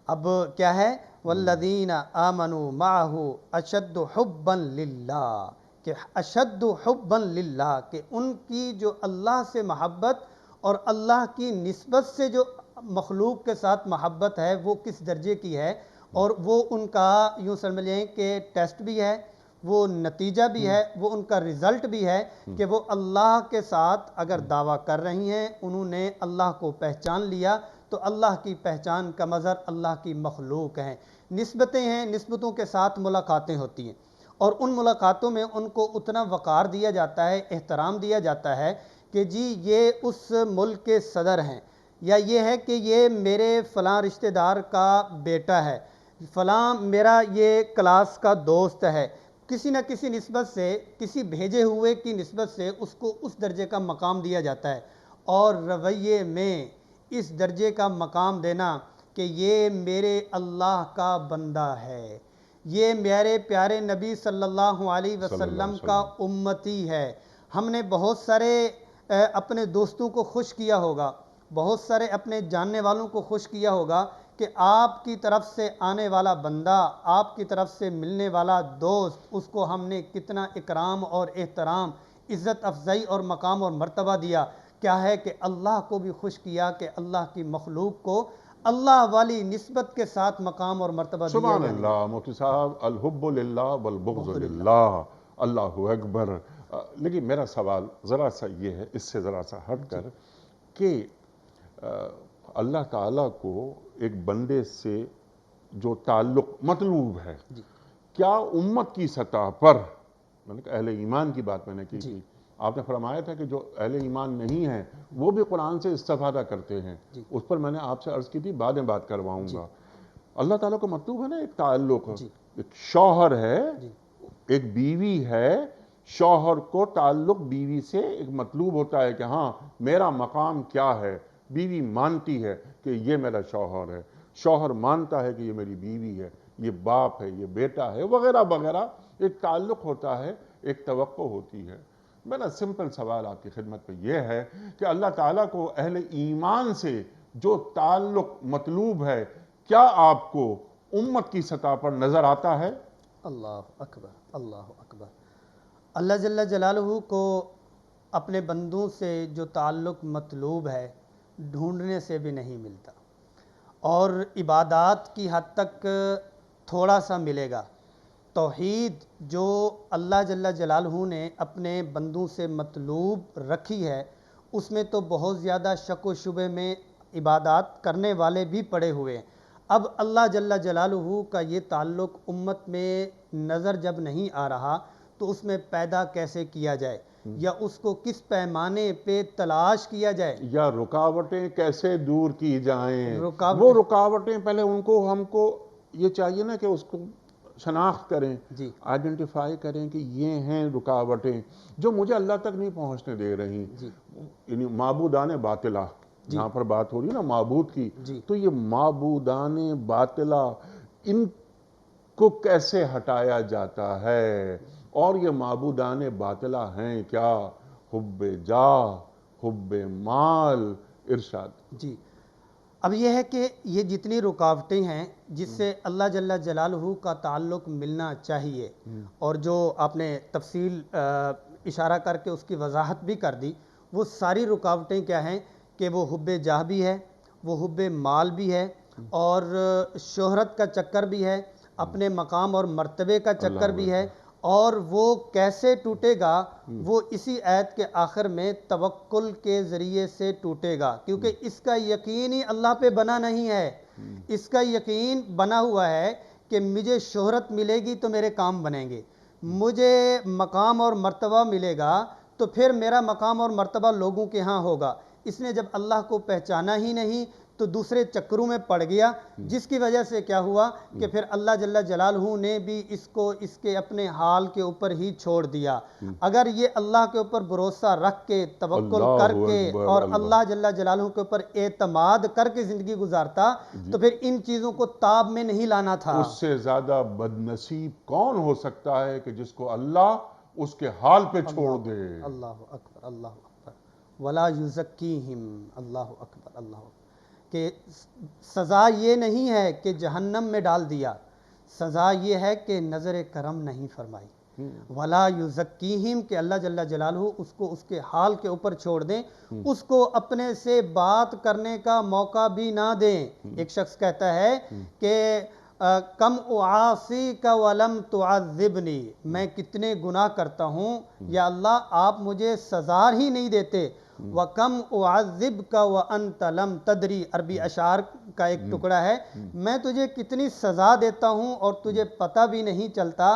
Speaker 2: اب کیا ہے والذین آمنوا معہ اشد حبا للہ، کہ اشد حبا للہ، کہ ان کی جو اللہ سے محبت اور اللہ کی نسبت سے جو مخلوق کے ساتھ محبت ہے وہ کس درجے کی ہے، اور وہ ان کا یوں سمجھیں کہ ٹیسٹ بھی ہے، وہ نتیجہ بھی ہے، وہ ان کا رزلٹ بھی ہے کہ وہ اللہ کے ساتھ اگر دعویٰ کر رہی ہیں، انہوں نے اللہ کو پہچان لیا، تو اللہ کی پہچان کا مظہر اللہ کی مخلوق ہیں۔ نسبتیں ہیں، نسبتوں کے ساتھ ملاقاتیں ہوتی ہیں، اور ان ملاقاتوں میں ان کو اتنا وقار دیا جاتا ہے، احترام دیا جاتا ہے کہ جی یہ اس ملک کے صدر ہیں، یا یہ ہے کہ یہ میرے فلاں رشتہ دار کا بیٹا ہے، فلاں میرا یہ کلاس کا دوست ہے، کسی نہ کسی نسبت سے، کسی بھیجے ہوئے کی نسبت سے اس کو اس درجے کا مقام دیا جاتا ہے، اور رویے میں اس درجے کا مقام دینا کہ یہ میرے اللہ کا بندہ ہے، یہ میرے پیارے نبی صلی اللہ علیہ
Speaker 1: صلی اللہ
Speaker 2: وسلم
Speaker 1: علیہ
Speaker 2: کا
Speaker 1: وسلم۔
Speaker 2: امتی ہے۔ ہم نے بہت سارے اپنے دوستوں کو خوش کیا ہوگا، بہت سارے اپنے جاننے والوں کو خوش کیا ہوگا کہ آپ کی طرف سے آنے والا بندہ، آپ کی طرف سے ملنے والا دوست، اس کو ہم نے کتنا اکرام اور احترام، عزت افزائی اور مقام اور مرتبہ دیا۔ کیا ہے کہ اللہ کو بھی خوش کیا کہ اللہ کی مخلوق کو اللہ والی نسبت کے ساتھ مقام اور مرتبہ دیا
Speaker 1: سبحان
Speaker 2: یا نہیں؟
Speaker 1: اللہ مفتی صاحب، الحب للہ والبغض
Speaker 2: بغض للہ۔
Speaker 1: للہ، اللہ اکبر۔ لیکن میرا سوال ذرا سا یہ ہے، اس سے ذرا سا ہٹ کر، کہ اللہ تعالیٰ کو ایک بندے سے جو تعلق مطلوب ہے،
Speaker 2: جی
Speaker 1: کیا امت کی سطح پر، میں نے کہا اہل ایمان کی بات میں نے کی تھی، آپ نے فرمایا تھا کہ جو اہل ایمان نہیں ہیں وہ بھی قرآن سے استفادہ کرتے ہیں، اس پر میں نے آپ سے عرض کی تھی بعد میں بات کرواؤں گا۔ اللہ تعالیٰ کو مطلوب ہے نا ایک تعلق، ایک شوہر ہے، ایک بیوی ہے، شوہر کو تعلق بیوی سے ایک مطلوب ہوتا ہے کہ ہاں میرا مقام کیا ہے، بیوی مانتی ہے کہ یہ میرا شوہر ہے، شوہر مانتا ہے کہ یہ میری بیوی ہے، یہ باپ ہے، یہ بیٹا ہے، وغیرہ وغیرہ، ایک تعلق ہوتا ہے، ایک توقع ہوتی ہے۔ میرا سمپل سوال آپ کی خدمت پہ یہ ہے کہ اللہ تعالیٰ کو اہل ایمان سے جو تعلق مطلوب ہے، کیا آپ کو امت کی سطح پر نظر آتا ہے؟
Speaker 2: اللہ اکبر، اللہ اکبر۔ اللہ جل جلالہ کو اپنے بندوں سے جو تعلق مطلوب ہے ڈھونڈنے سے بھی نہیں ملتا، اور عبادات کی حد تک تھوڑا سا ملے گا۔ توحید جو اللہ جل جلالہ نے اپنے بندوں سے مطلوب رکھی ہے، اس میں تو بہت زیادہ شک و شبہ میں عبادات کرنے والے بھی پڑے ہوئے ہیں۔ اب اللہ جل جلالہ کا یہ تعلق امت میں نظر جب نہیں آ رہا تو اس میں پیدا کیسے کیا جائے، یا اس کو کس پیمانے پہ تلاش کیا جائے،
Speaker 1: یا رکاوٹیں کیسے دور کی جائیں؟ وہ
Speaker 2: رکاوٹ۔
Speaker 1: رکاوٹیں پہلے ہم کو یہ چاہیے نا کہ اس کو شناخت کریں،
Speaker 2: جی
Speaker 1: آئیڈینٹیفائی کریں کہ یہ ہیں رکاوٹیں جو مجھے اللہ تک نہیں پہنچنے دے رہی، یعنی معبودان باطلہ، یہاں پر بات ہو رہی ہے نا معبود کی، تو یہ معبودان باطلہ، ان کو کیسے ہٹایا جاتا ہے؟ اور یہ معبودان باطلہ ہیں کیا؟ حب جاہ، حب مال، ارشاد۔
Speaker 2: جی اب یہ ہے کہ یہ جتنی رکاوٹیں ہیں جس سے اللہ جل جلالہ کا تعلق ملنا چاہیے، اور جو آپ نے تفصیل اشارہ کر کے اس کی وضاحت بھی کر دی، وہ ساری رکاوٹیں کیا ہیں کہ وہ حب جاہ بھی ہے، وہ حب مال بھی ہے، اور شہرت کا چکر بھی ہے، اپنے مقام اور مرتبے کا چکر بھی ہے، اور وہ کیسے ٹوٹے گا؟ وہ اسی آیت کے آخر میں توکل کے ذریعے سے ٹوٹے گا، کیونکہ اس کا یقین ہی اللہ پہ بنا نہیں ہے۔ اس کا یقین بنا ہوا ہے کہ مجھے شہرت ملے گی تو میرے کام بنیں گے، مجھے مقام اور مرتبہ ملے گا تو پھر میرا مقام اور مرتبہ لوگوں کے ہاں ہوگا۔ اس نے جب اللہ کو پہچانا ہی نہیں تو دوسرے چکروں میں پڑ گیا، جس کی وجہ سے کیا ہوا کہ پھر اللہ جل جلالہ نے بھی اس کو اس کے اپنے حال کے اوپر ہی چھوڑ دیا۔ اگر یہ اللہ کے اوپر بھروسہ رکھ کے، توکل کر کے، اور اللہ جل جلالہ کے اوپر اعتماد کر کے زندگی گزارتا تو پھر ان چیزوں کو تاب میں نہیں لانا تھا۔
Speaker 1: اس سے زیادہ بد نصیب کون ہو سکتا ہے کہ جس کو اللہ اس کے حال پہ چھوڑ دے؟
Speaker 2: اللہ اکبر، اللہ اکبر، ولا یزکیہم، اللہ اکبر، اللہ اکبر۔ کہ سزا یہ نہیں ہے کہ جہنم میں ڈال دیا، سزا یہ ہے کہ نظر کرم نہیں فرمائی۔ ولا یزکیہم، کہ اللہ جل جلالہ اس کو اس کے حال کے اوپر چھوڑ دیں، اس کو اپنے سے بات کرنے کا موقع بھی نہ دیں۔ ایک شخص کہتا ہے کہ کم اعاصیک ولم تعذبنی، میں کتنے گناہ کرتا ہوں یا اللہ آپ مجھے سزا ہی نہیں دیتے۔ وَكَمْ أُعَذِّبْكَ وَأَنْتَ لَمْ تَدْرِ، عربی اشعار کا ایک ٹکڑا ہے، میں تجھے کتنی سزا دیتا ہوں اور تجھے پتہ بھی نہیں چلتا۔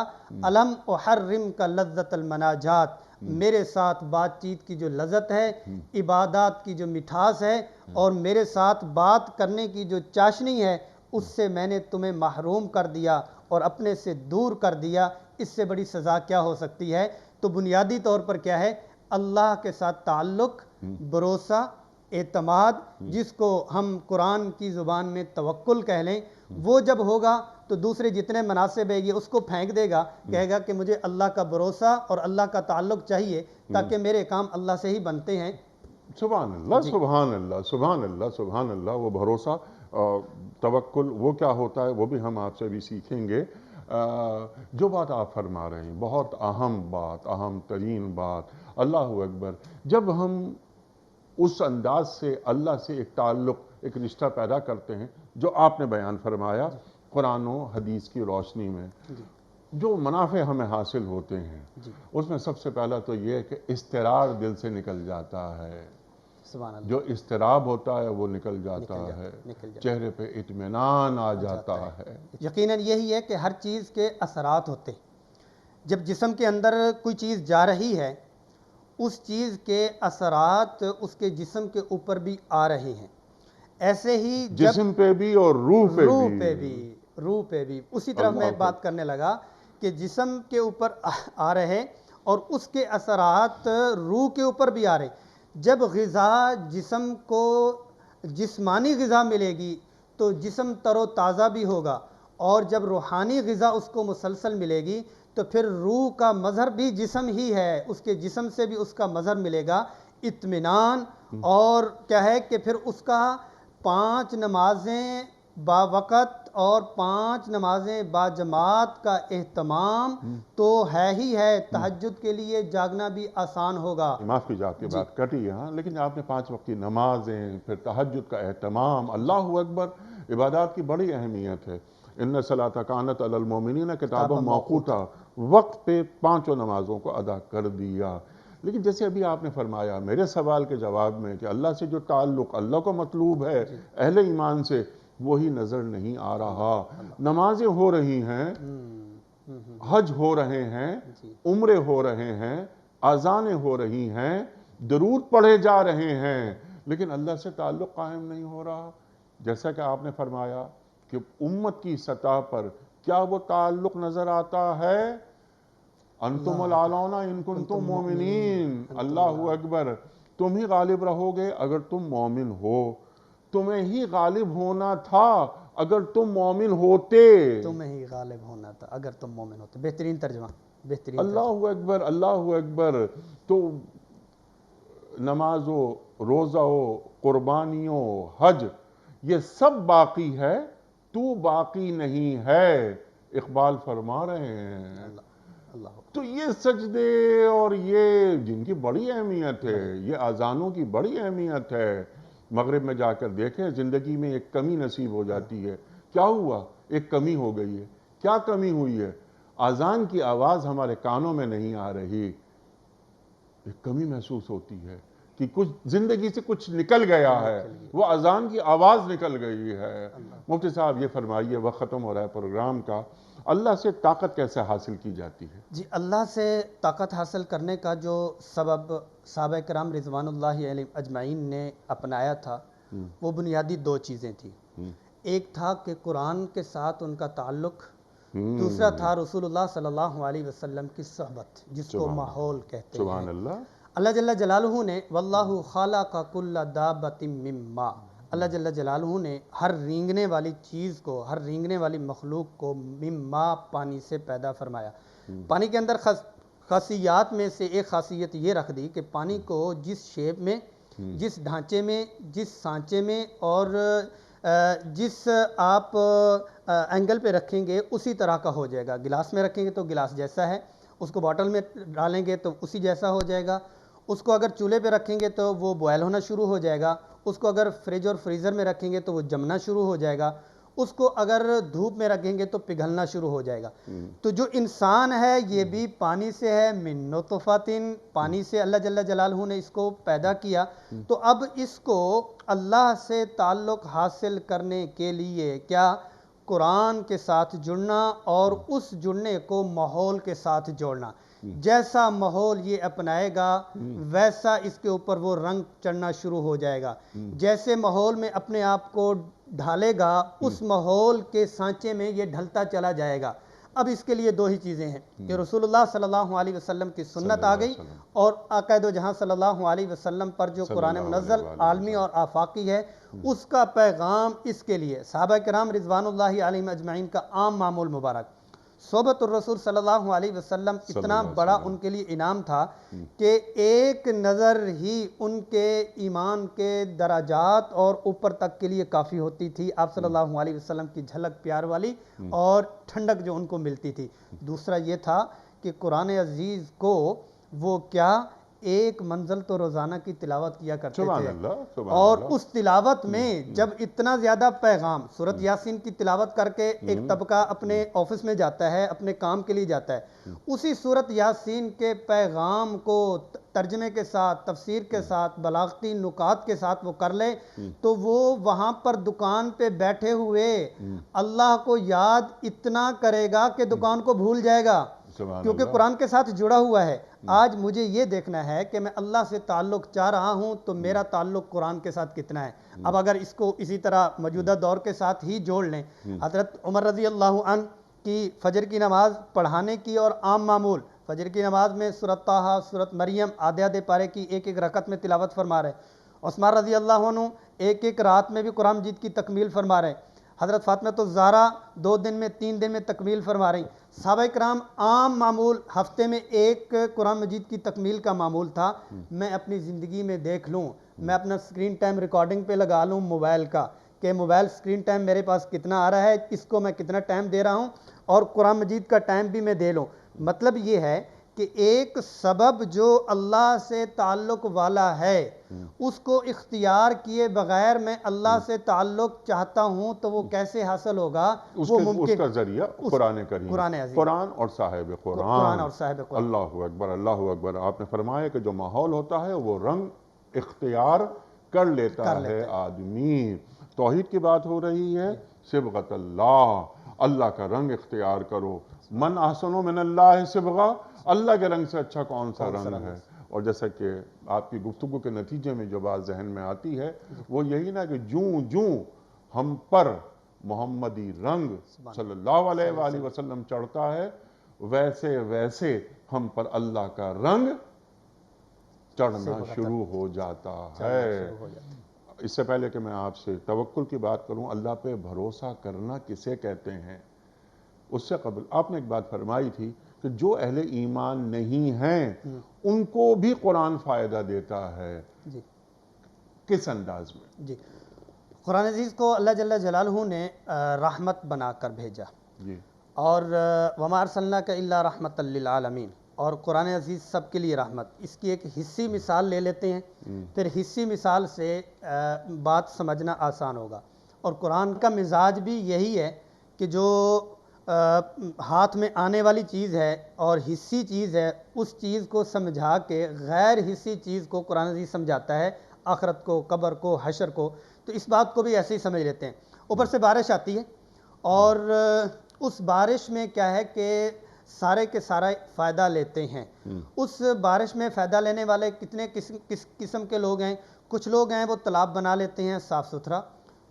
Speaker 2: أَلَمْ أُحَرِّمْكَ لَذَّةَ الْمَنَاجَاتِ، میرے ساتھ بات چیت کی جو لذت ہے، عبادات کی جو مٹھاس ہے، اور میرے ساتھ بات کرنے کی جو چاشنی ہے، اس سے میں نے تمہیں محروم کر دیا اور اپنے سے دور کر دیا، اس سے بڑی سزا کیا ہو سکتی ہے؟ تو بنیادی طور پر کیا ہے؟ اللہ کے ساتھ تعلق، بھروسہ، اعتماد، جس کو ہم قرآن کی زبان میں توکل کہہ لیں، وہ جب ہوگا تو دوسرے جتنے مناسب ہے یہ اس کو پھینک دے گا، کہے گا کہ مجھے اللہ کا بھروسہ اور اللہ کا تعلق چاہیے تاکہ میرے کام اللہ سے ہی بنتے ہیں۔
Speaker 1: سبحان اللہ، سبحان اللہ، سبحان اللہ، سبحان اللہ۔ وہ بھروسہ، توکل وہ کیا ہوتا ہے وہ بھی ہم آپ سے بھی سیکھیں گے۔ جو بات آپ فرما رہے ہیں بہت اہم بات، اہم ترین بات، اللہ اکبر۔ جب ہم اس انداز سے اللہ سے ایک تعلق، ایک رشتہ پیدا کرتے ہیں جو آپ نے بیان فرمایا قرآن و حدیث کی روشنی میں، جو منافع ہمیں حاصل ہوتے ہیں اس میں سب سے پہلا تو یہ ہے کہ اضطرار دل سے نکل جاتا ہے،
Speaker 2: سبحان اللہ،
Speaker 1: جو اضطراب ہوتا ہے وہ نکل جاتا ہے، چہرے پہ اطمینان آ جاتا ہے۔
Speaker 2: یقیناً یہی ہے کہ ہر چیز کے اثرات ہوتے ہیں۔ جب جسم کے اندر کوئی چیز جا رہی ہے اس چیز کے اثرات اس کے جسم کے اوپر بھی آ رہے ہیں، ایسے ہی
Speaker 1: جسم پہ بھی اور روح
Speaker 2: پہ بھی اسی طرح میں بات کرنے لگا کہ جسم کے اوپر آ رہے اور اس کے اثرات روح کے اوپر بھی آ رہے۔ جب غذا جسم کو جسمانی غذا ملے گی تو جسم تر و تازہ بھی ہوگا، اور جب روحانی غذا اس کو مسلسل ملے گی تو پھر روح کا مظہر بھی جسم ہی ہے، اس کے جسم سے بھی اس کا مظہر ملے گا اطمینان، اور کیا ہے کہ پھر اس کا 5 نمازیں با وقت اور 5 نمازیں با جماعت کا اہتمام تو ہے ہی ہے، تہجد کے لیے جاگنا بھی آسان ہوگا۔
Speaker 1: معاف کیجیے آپ کی بات کٹی یہاں، لیکن آپ نے 5 وقت کی نمازیں، پھر تہجد کا اہتمام، اللہ اکبر، عبادات کی بڑی اہمیت ہے۔ ان الصلاۃ کانت علی المؤمنین کتابا موقوتا، وقت پہ 5 نمازوں کو ادا کر دیا۔ لیکن جیسے ابھی آپ نے فرمایا میرے سوال کے جواب میں کہ اللہ سے جو تعلق اللہ کو مطلوب ہے اہل ایمان سے، وہی نظر نہیں آ رہا۔ نمازیں ہو رہی ہیں، حج ہو رہے ہیں، عمرے ہو رہے ہیں، اذانیں ہو رہی ہیں، درود پڑھے جا رہے ہیں، لیکن اللہ سے تعلق قائم نہیں ہو رہا۔ جیسا کہ آپ نے فرمایا کہ امت کی سطح پر کیا وہ تعلق نظر آتا ہے؟ انتم الاعلون ان کنتم مومنین، اللہ اکبر۔ تم ہی غالب رہو گے اگر تم مومن ہو، تمہیں ہی غالب ہونا تھا اگر تم مومن ہوتے،
Speaker 2: تمہیں ہی غالب ہونا تھا اگر تم مومن ہوتے۔ بہترین ترجمہ، بہترین
Speaker 1: اللہ اکبر، اللہ اکبر۔ تو نماز ہو، روزہ ہو، قربانی ہو، حج، یہ سب باقی ہے، تو باقی نہیں ہے، اقبال فرما رہے ہیں۔
Speaker 2: اللہ
Speaker 1: تو یہ سجدے اور یہ جن کی بڑی اہمیت ہے، یہ اذانوں کی بڑی اہمیت ہے۔ مغرب میں جا کر دیکھیں، زندگی میں ایک کمی نصیب ہو جاتی ہے، کیا ہوا؟ ایک کمی ہو گئی ہے۔ کیا کمی ہوئی ہے؟ اذان کی آواز ہمارے کانوں میں نہیں آ رہی، ایک کمی محسوس ہوتی ہے کہ کچھ زندگی سے کچھ نکل گیا ہے، وہ اذان کی آواز نکل گئی ہے۔ مفتی صاحب یہ فرمائیے، وقت ختم ہو رہا ہے پروگرام کا، اللہ سے طاقت کیسے حاصل کی جاتی ہے؟
Speaker 2: جی، اللہ سے طاقت حاصل کرنے کا جو سبب صحابہ کرام رضوان اللہ علیہم اجمعین نے اپنایا تھا وہ بنیادی 2 چیزیں تھیں۔ ایک تھا کہ قرآن کے ساتھ ان کا تعلق، دوسرا تھا رسول اللہ صلی اللہ علیہ وسلم کی صحبت، جس کو ماحول کہتے ہیں۔
Speaker 1: سبحان اللہ۔
Speaker 2: اللہ جل جلالہ نے واللہ خلق کل دابۃ من ماء، اللہ جل جلالہ نے ہر رینگنے والی چیز کو، ہر رینگنے والی مخلوق کو من ماء، پانی سے پیدا فرمایا۔ پانی کے اندر خاصیات میں سے ایک خاصیت یہ رکھ دی کہ پانی کو جس شیپ میں، جس ڈھانچے میں، جس سانچے میں اور جس آپ اینگل پہ رکھیں گے اسی طرح کا ہو جائے گا۔ گلاس میں رکھیں گے تو گلاس جیسا ہے، اس کو باٹل میں ڈالیں گے تو اسی جیسا ہو جائے گا، اس کو اگر چولہے پہ رکھیں گے تو وہ بوائل ہونا شروع ہو جائے گا، اس کو اگر فریج اور فریزر میں رکھیں گے تو وہ جمنا شروع ہو جائے گا، اس کو اگر دھوپ میں رکھیں گے تو پگھلنا شروع ہو جائے گا۔ تو جو انسان ہے یہ بھی پانی سے ہے، من نطفۃ، پانی سے اللہ جل جلالہ نے اس کو پیدا کیا۔ تو اب اس کو اللہ سے تعلق حاصل کرنے کے لیے کیا قرآن کے ساتھ جڑنا اور اس جڑنے کو ماحول کے ساتھ جوڑنا، جیسا ماحول یہ اپنائے گا ویسا اس کے اوپر وہ رنگ چڑھنا شروع ہو جائے گا۔ جیسے ماحول میں اپنے آپ کو ڈھالے گا اس ماحول کے سانچے میں یہ ڈھلتا چلا جائے گا۔ اب اس کے لیے دو ہی چیزیں ہیں کہ رسول اللہ صلی اللہ علیہ وسلم کی سنت آ گئی اور عقائد و جہاں صلی اللہ علیہ وسلم پر جو قرآن منزل عالمی اور آفاقی ہے اس کا پیغام اس کے لیے صحابہ کرام رضوان اللہ علیہم اجمعین کا عام معمول مبارک صحبت الرسول صلی اللہ علیہ وسلم اتنا بڑا ان کے لیے انعام تھا کہ ایک نظر ہی ان کے ایمان کے درجات اور اوپر تک کے لیے کافی ہوتی تھی آپ صلی اللہ علیہ وسلم کی جھلک پیار والی اور ٹھنڈک جو ان کو ملتی تھی دوسرا یہ تھا کہ قرآن عزیز کو وہ کیا ایک منزل تو روزانہ کی تلاوت کیا کرتے تھے اور اس تلاوت میں جب اتنا زیادہ پیغام سورۃ یاسین کی تلاوت کر کے ایک طبقہ اپنے آفس میں جاتا ہے اپنے کام کے لیے جاتا ہے اسی سورۃ یاسین کے پیغام کو ترجمے کے ساتھ تفسیر کے ساتھ بلاغتی نکات کے ساتھ وہ کر لے تو وہ وہاں پر دکان پہ بیٹھے ہوئے اللہ کو یاد اتنا کرے گا کہ دکان کو بھول جائے گا کیونکہ قرآن کے ساتھ جڑا ہوا ہے آج مجھے یہ دیکھنا ہے کہ میں اللہ سے تعلق چاہ رہا ہوں تو میرا تعلق قرآن کے ساتھ کتنا ہے اب اگر اس کو اسی طرح موجودہ دور کے ساتھ ہی جوڑ لیں حضرت عمر رضی اللہ عنہ کی فجر کی نماز پڑھانے کی اور عام معمول فجر کی نماز میں سورۃ طٰہٰ سورۃ مریم آدھے آدھے پارے کی ایک ایک رکعت میں تلاوت فرما رہے عثمان رضی اللہ عنہ ایک ایک رات میں بھی قرآن مجید کی تکمیل فرما رہے حضرت فاطمہ الزہرا 2 دن میں 3 دن میں تکمیل فرما رہی صحابہ کرام عام معمول ہفتے میں ایک قرآن مجید کی تکمیل کا معمول تھا میں اپنی زندگی میں دیکھ لوں میں اپنا سکرین ٹائم ریکارڈنگ پہ لگا لوں موبائل کا کہ موبائل سکرین ٹائم میرے پاس کتنا آ رہا ہے اس کو میں کتنا ٹائم دے رہا ہوں اور قرآن مجید کا ٹائم بھی میں دے لوں مطلب یہ ہے کہ ایک سبب جو اللہ سے تعلق والا ہے اس کو اختیار کیے بغیر میں اللہ سے تعلق چاہتا ہوں تو وہ کیسے حاصل ہوگا وہ ممکن
Speaker 1: اس کا ذریعہ قرآن کریم قرآن اور صاحب قرآن اللہ اکبر اللہ اکبر آپ نے فرمایا کہ جو ماحول ہوتا ہے وہ رنگ اختیار کر لیتا ہے آدمی توحید کی بات ہو رہی ہے صبغۃ اللہ کا رنگ اختیار کرو من احسن من اللہ صبغہ اللہ کے رنگ سے اچھا کون سا رنگ ہے اور جیسا کہ آپ کی گفتگو کے نتیجے میں جو بات ذہن میں آتی ہے وہ یہی نا کہ جوں ہم پر محمدی رنگ صلی اللہ علیہ وآلہ وسلم چڑھتا ہے ویسے ہم پر اللہ کا رنگ چڑھنا شروع ہو جاتا ہے اس سے پہلے کہ میں آپ سے توکل کی بات کروں اللہ پہ بھروسہ کرنا کسے کہتے ہیں اس سے قبل آپ نے ایک بات فرمائی تھی کہ جو اہل ایمان نہیں ہیں ان کو بھی قرآن فائدہ دیتا ہے کس انداز میں
Speaker 2: جی قرآن عزیز کو اللہ جل جلالہ نے رحمت بنا کر بھیجا اور وما ارسلناک الا رحمۃ للعالمین اور قرآن عزیز سب کے لیے رحمت اس کی ایک حصی مثال لے لیتے ہیں پھر حصی مثال سے بات سمجھنا آسان ہوگا اور قرآن کا مزاج بھی یہی ہے کہ جو ہاتھ میں آنے والی چیز ہے اور حصی چیز ہے اس چیز کو سمجھا کے غیر حصی چیز کو قرآن عزیز سمجھاتا ہے آخرت کو قبر کو حشر کو تو اس بات کو بھی ایسے ہی سمجھ لیتے ہیں اوپر سے بارش آتی ہے اور اس بارش میں کیا ہے کہ سارے کے سارے فائدہ لیتے ہیں اس بارش میں فائدہ لینے والے کتنے کس قسم کے لوگ ہیں کچھ لوگ ہیں وہ تالاب بنا لیتے ہیں صاف ستھرا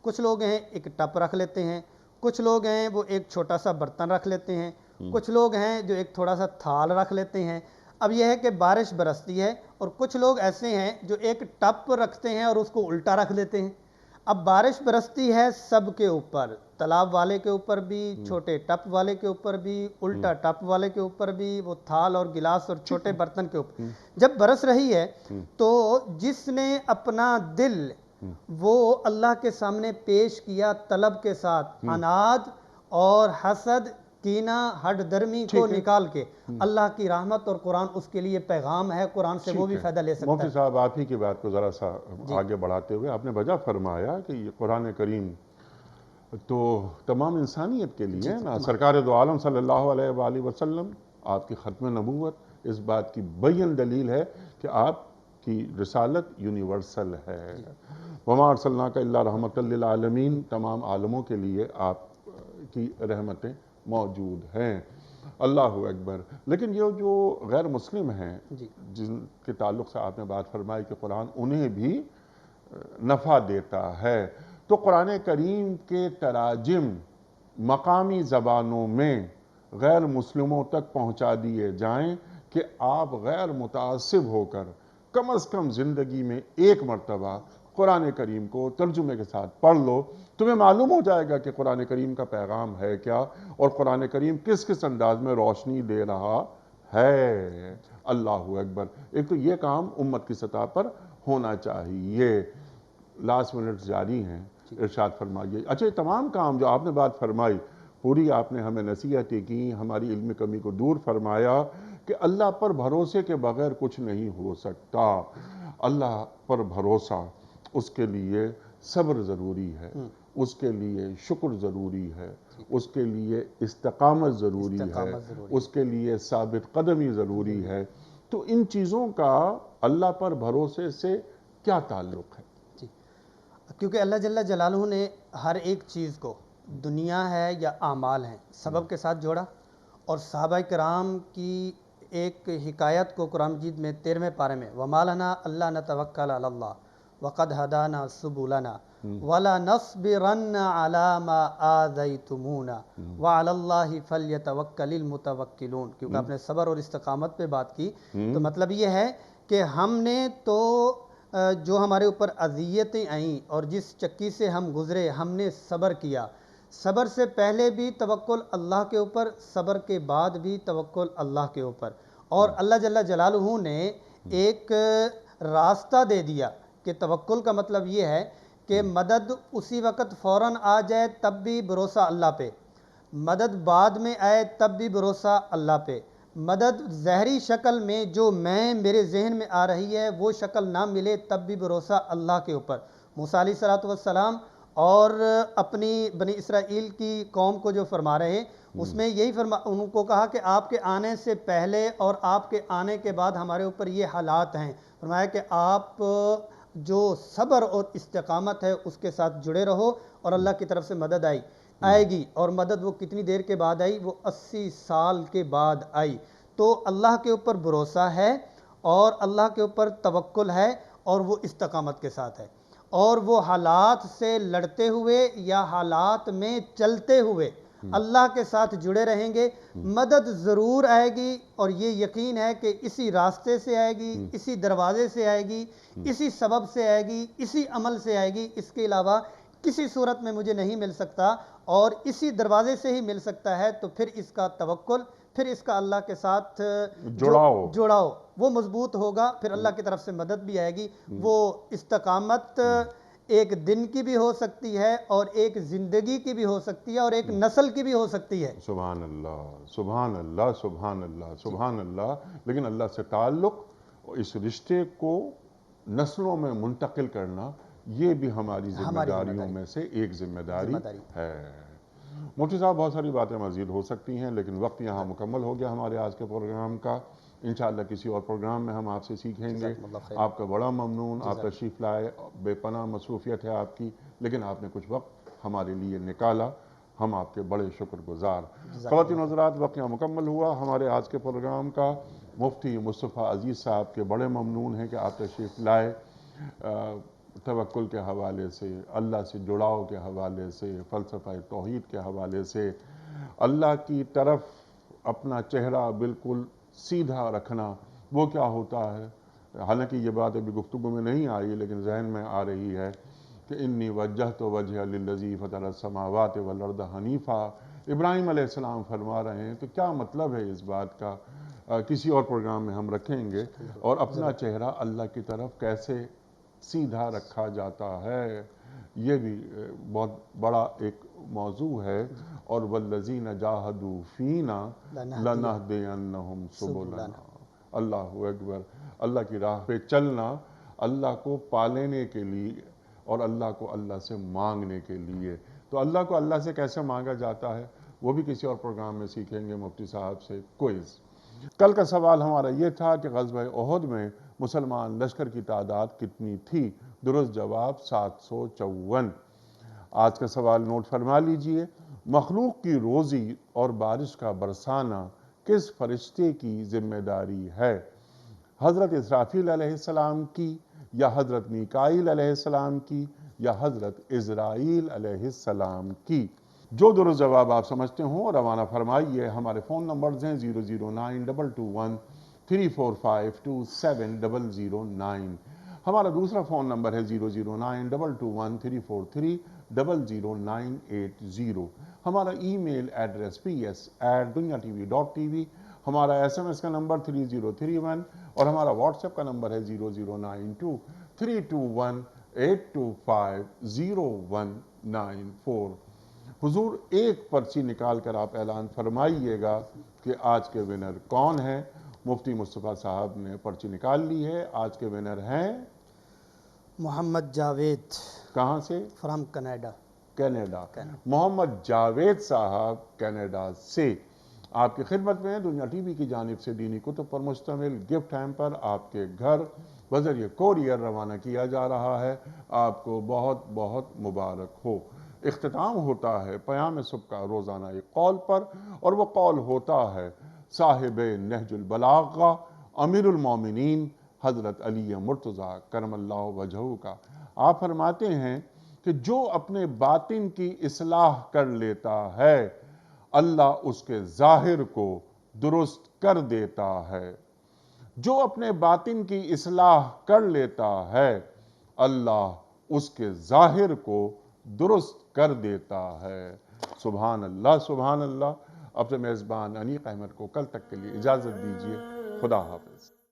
Speaker 2: کچھ لوگ ہیں ایک ٹپ رکھ لیتے ہیں کچھ لوگ ہیں وہ ایک چھوٹا سا برتن رکھ لیتے ہیں کچھ لوگ ہیں جو ایک تھوڑا سا تھال رکھ لیتے ہیں اب یہ ہے کہ بارش برستی ہے اور کچھ لوگ ایسے ہیں جو ایک ٹپ رکھتے ہیں اور اس کو الٹا رکھ دیتے ہیں اب بارش برستی ہے سب کے اوپر تالاب والے کے اوپر بھی چھوٹے ٹپ والے کے اوپر بھی الٹا ٹپ والے کے اوپر بھی وہ تھال اور گلاس اور چھوٹے برتن کے اوپر جب برس رہی ہے تو جس نے اپنا دل وہ اللہ کے سامنے پیش کیا طلب کے ساتھ عناد اور حسد کینہ ہٹ درمی کو نکال کے اللہ کی رحمت اور قرآن اس کے لیے پیغام ہے قرآن سے وہ بھی فائدہ لے سکتا ہے
Speaker 1: مفتی صاحب آپ ہی کی بات کو ذرا سا آگے بڑھاتے ہوئے آپ نے وجہ فرمایا کہ یہ قرآن کریم تو تمام انسانیت کے لیے نا سرکار دو عالم صلی اللہ علیہ وآلہ وسلم آپ کی ختم نبوت اس بات کی بین دلیل ہے کہ آپ کی رسالت یونیورسل ہے وما ارسلناک الا رحمۃ للعالمین تمام عالموں کے لیے آپ کی رحمتیں موجود ہیں اللہ اکبر لیکن یہ جو غیر مسلم ہیں جن کے تعلق سے آپ نے بات فرمائی کہ قرآن انہیں بھی نفع دیتا ہے تو قرآن کریم کے تراجم مقامی زبانوں میں غیر مسلموں تک پہنچا دیے جائیں کہ آپ غیر متعصب ہو کر کم از کم زندگی میں ایک مرتبہ قرآن کریم کو ترجمے کے ساتھ پڑھ لو. تمہیں معلوم ہو جائے گا کہ قرآن کریم کا پیغام ہے کیا اور قرآن کریم کس کس انداز میں روشنی دے رہا ہے. اللہ اکبر. ایک تو یہ کام امت کی سطح پر ہونا چاہیے. لاسٹ منٹ جاری ہیں, ارشاد فرمائیے. اچھا, یہ تمام کام جو آپ نے بات فرمائی پوری آپ نے ہمیں نصیحتیں کی, ہماری علم کمی کو دور فرمایا کہ اللہ پر بھروسے کے بغیر کچھ نہیں ہو سکتا. اللہ پر بھروسہ, اس کے لیے صبر ضروری ہے, اس کے لیے شکر ضروری ہے, اس کے لیے استقامت ضروری ہے, اس کے لیے ثابت قدمی ضروری ہے. تو ان چیزوں کا اللہ پر بھروسے سے کیا تعلق ہے؟
Speaker 2: جی, کیونکہ اللہ جل جلالہ نے ہر ایک چیز کو, دنیا ہے یا اعمال ہیں, سبب کے ساتھ جوڑا. اور صحابہ کرام کی ایک حکایت کو قرآن مجید میں 13ویں پارے میں وَمَا لَنَا أَلَّا نَتَوَكَّلَ عَلَى اللَّهِ وَقَدْ هَدَانَا سُبُلَنَا وَلَنَصْبِرَنَّ عَلَى مَا آذَيْتُمُونَا وَعَلَى اللَّهِ فَلْيَتَوَكَّلِ الْمُتَوَكِّلُونَ. کیونکہ آپ نے صبر اور استقامت پہ بات کی, تو مطلب یہ ہے کہ ہم نے تو جو ہمارے اوپر اذیتیں آئیں اور جس چکی سے ہم گزرے, ہم نے صبر کیا. صبر سے پہلے بھی توکل اللہ کے اوپر, صبر کے بعد بھی توکل اللہ کے اوپر. اور اللہ جل جلالہ نے ایک راستہ دے دیا کہ توکل کا مطلب یہ ہے کہ مدد اسی وقت فوراً آ جائے تب بھی بھروسہ اللہ پہ, مدد بعد میں آئے تب بھی بھروسہ اللہ پہ, مدد ظاہری شکل میں جو میرے ذہن میں آ رہی ہے وہ شکل نہ ملے تب بھی بھروسہ اللہ کے اوپر. موسیٰ علیہ السلام اور اپنی بنی اسرائیل کی قوم کو جو فرما رہے ہیں, اس میں یہی ان کو کہا کہ آپ کے آنے سے پہلے اور آپ کے آنے کے بعد ہمارے اوپر یہ حالات ہیں. فرمایا کہ آپ جو صبر اور استقامت ہے اس کے ساتھ جڑے رہو, اور اللہ کی طرف سے مدد آئے گی. اور مدد وہ کتنی دیر کے بعد آئی؟ وہ 80 سال کے بعد آئی. تو اللہ کے اوپر بھروسہ ہے اور اللہ کے اوپر توکل ہے, اور وہ استقامت کے ساتھ ہے. اور وہ حالات سے لڑتے ہوئے یا حالات میں چلتے ہوئے اللہ کے ساتھ جڑے رہیں گے. مدد ضرور آئے گی, اور یہ یقین ہے کہ اسی راستے سے آئے گی, اسی دروازے سے آئے گی, اسی سبب سے آئے گی, اسی عمل سے آئے گی. اس کے علاوہ کسی صورت میں مجھے نہیں مل سکتا, اور اسی دروازے سے ہی مل سکتا ہے. تو پھر اس کا توکل, پھر اس کا اللہ کے ساتھ جڑاؤ وہ مضبوط ہوگا. پھر اللہ کی طرف سے مدد بھی آئے گی. وہ استقامت ایک دن کی بھی ہو سکتی ہے, اور ایک زندگی کی بھی ہو سکتی ہے, اور ایک نسل کی بھی ہو سکتی ہے.
Speaker 1: سبحان اللہ, سبحان اللہ, سبحان اللہ, سبحان اللہ. لیکن اللہ سے تعلق, اس رشتے کو نسلوں میں منتقل کرنا, یہ بھی ہماری ذمہ داریوں میں سے ایک ذمہ داری ہے. مفتی صاحب, بہت ساری باتیں مزید ہو سکتی ہیں, لیکن وقت یہاں مکمل ہو گیا ہمارے آج کے پروگرام کا. انشاءاللہ کسی اور پروگرام میں ہم آپ سے سیکھیں گے. آپ کا بڑا ممنون, آپ تشریف لائے, بے پناہ مصروفیت ہے آپ کی, لیکن آپ نے کچھ وقت ہمارے لیے نکالا, ہم آپ کے بڑے شکر گزار. خواتین حضرات, وقت یہاں مکمل ہوا ہمارے آج کے پروگرام کا. مفتی مصطفیٰ عزیز صاحب کے بڑے ممنون ہیں کہ آپ تشریف لائے. توکل کے حوالے سے, اللہ سے جڑاؤ کے حوالے سے, فلسفہ توحید کے حوالے سے, اللہ کی طرف اپنا چہرہ بالکل سیدھا رکھنا وہ کیا ہوتا ہے. حالانکہ یہ بات ابھی گفتگو میں نہیں آئی, لیکن ذہن میں آ رہی ہے کہ انی وجہت وجہ للذی فطر السماوات والارض حنیفا. ابراہیم علیہ السلام فرما رہے ہیں, تو کیا مطلب ہے اس بات کا؟ کسی اور پروگرام میں ہم رکھیں گے. اور اپنا چہرہ اللہ کی طرف کیسے سیدھا رکھا جاتا ہے, یہ بھی بہت بڑا ایک موضوع ہے. اور والذین جاہدوا فینا لنہدینہم سبلنا. اللہ اکبر. اللہ کی راہ پہ چلنا اللہ کو پالینے کے لیے, اور اللہ کو اللہ سے مانگنے کے لیے. تو اللہ کو اللہ سے کیسے مانگا جاتا ہے وہ بھی کسی اور پروگرام میں سیکھیں گے مفتی صاحب سے. کوئز. کل کا سوال ہمارا یہ تھا کہ غزوہ احد میں مسلمان لشکر کی تعداد کتنی تھی؟ درست جواب 754. آج کا سوال نوٹ فرما لیجئے. مخلوق کی روزی اور بارش کا برسانا کس فرشتے کی ذمہ داری ہے؟ حضرت اسرافیل علیہ السلام کی, یا حضرت میکائیل علیہ السلام کی, یا حضرت عزرائیل علیہ السلام کی؟ جو درست جواب آپ سمجھتے ہوں روانہ فرمائیے. ہمارے فون نمبرز ہیں 009222134527009. ہمارا دوسرا فون نمبر ہے 009222134300980. ہمارا ای میل ایڈریس ps@dunyatv.tv. ہمارا SMS کا نمبر 3031 اور ہمارا واٹس ایپ کا نمبر ہے 00923218250194. حضور ایک پرچی نکال کر آپ اعلان فرمائیے گا کہ آج کے ونر کون ہیں. مفتی مصطفیٰ صاحب نے پرچی نکال لی ہے. آج کے ونر ہیں
Speaker 2: محمد جاوید
Speaker 1: کہاں سے؟
Speaker 2: From Canada.
Speaker 1: کینیڈا. محمد جاوید صاحب کینیڈا سے آپ کی خدمت میں دنیا ٹی وی کی جانب سے دینی کتب پر مشتمل گفٹ ہیمپر آپ کے گھر بذریعہ کوریئر روانہ کیا جا رہا ہے. آپ کو بہت بہت مبارک ہو. اختتام ہوتا ہے پیام صبح کا روزانہ ایک قول پر، اور وہ قول ہوتا ہے صاحب نہج البلاغہ امیر المومنین حضرت علی مرتضیٰ کرم اللہ وجہہ کا. آپ فرماتے ہیں کہ جو اپنے باطن کی اصلاح کر لیتا ہے اللہ اس کے ظاہر کو درست کر دیتا ہے. جو اپنے باطن کی اصلاح کر لیتا ہے اللہ اس کے ظاہر کو درست کر دیتا ہے. سبحان اللہ سبحان اللہ. اپنے میزبان انیق احمد کو کل تک کے لیے اجازت دیجیے. خدا حافظ.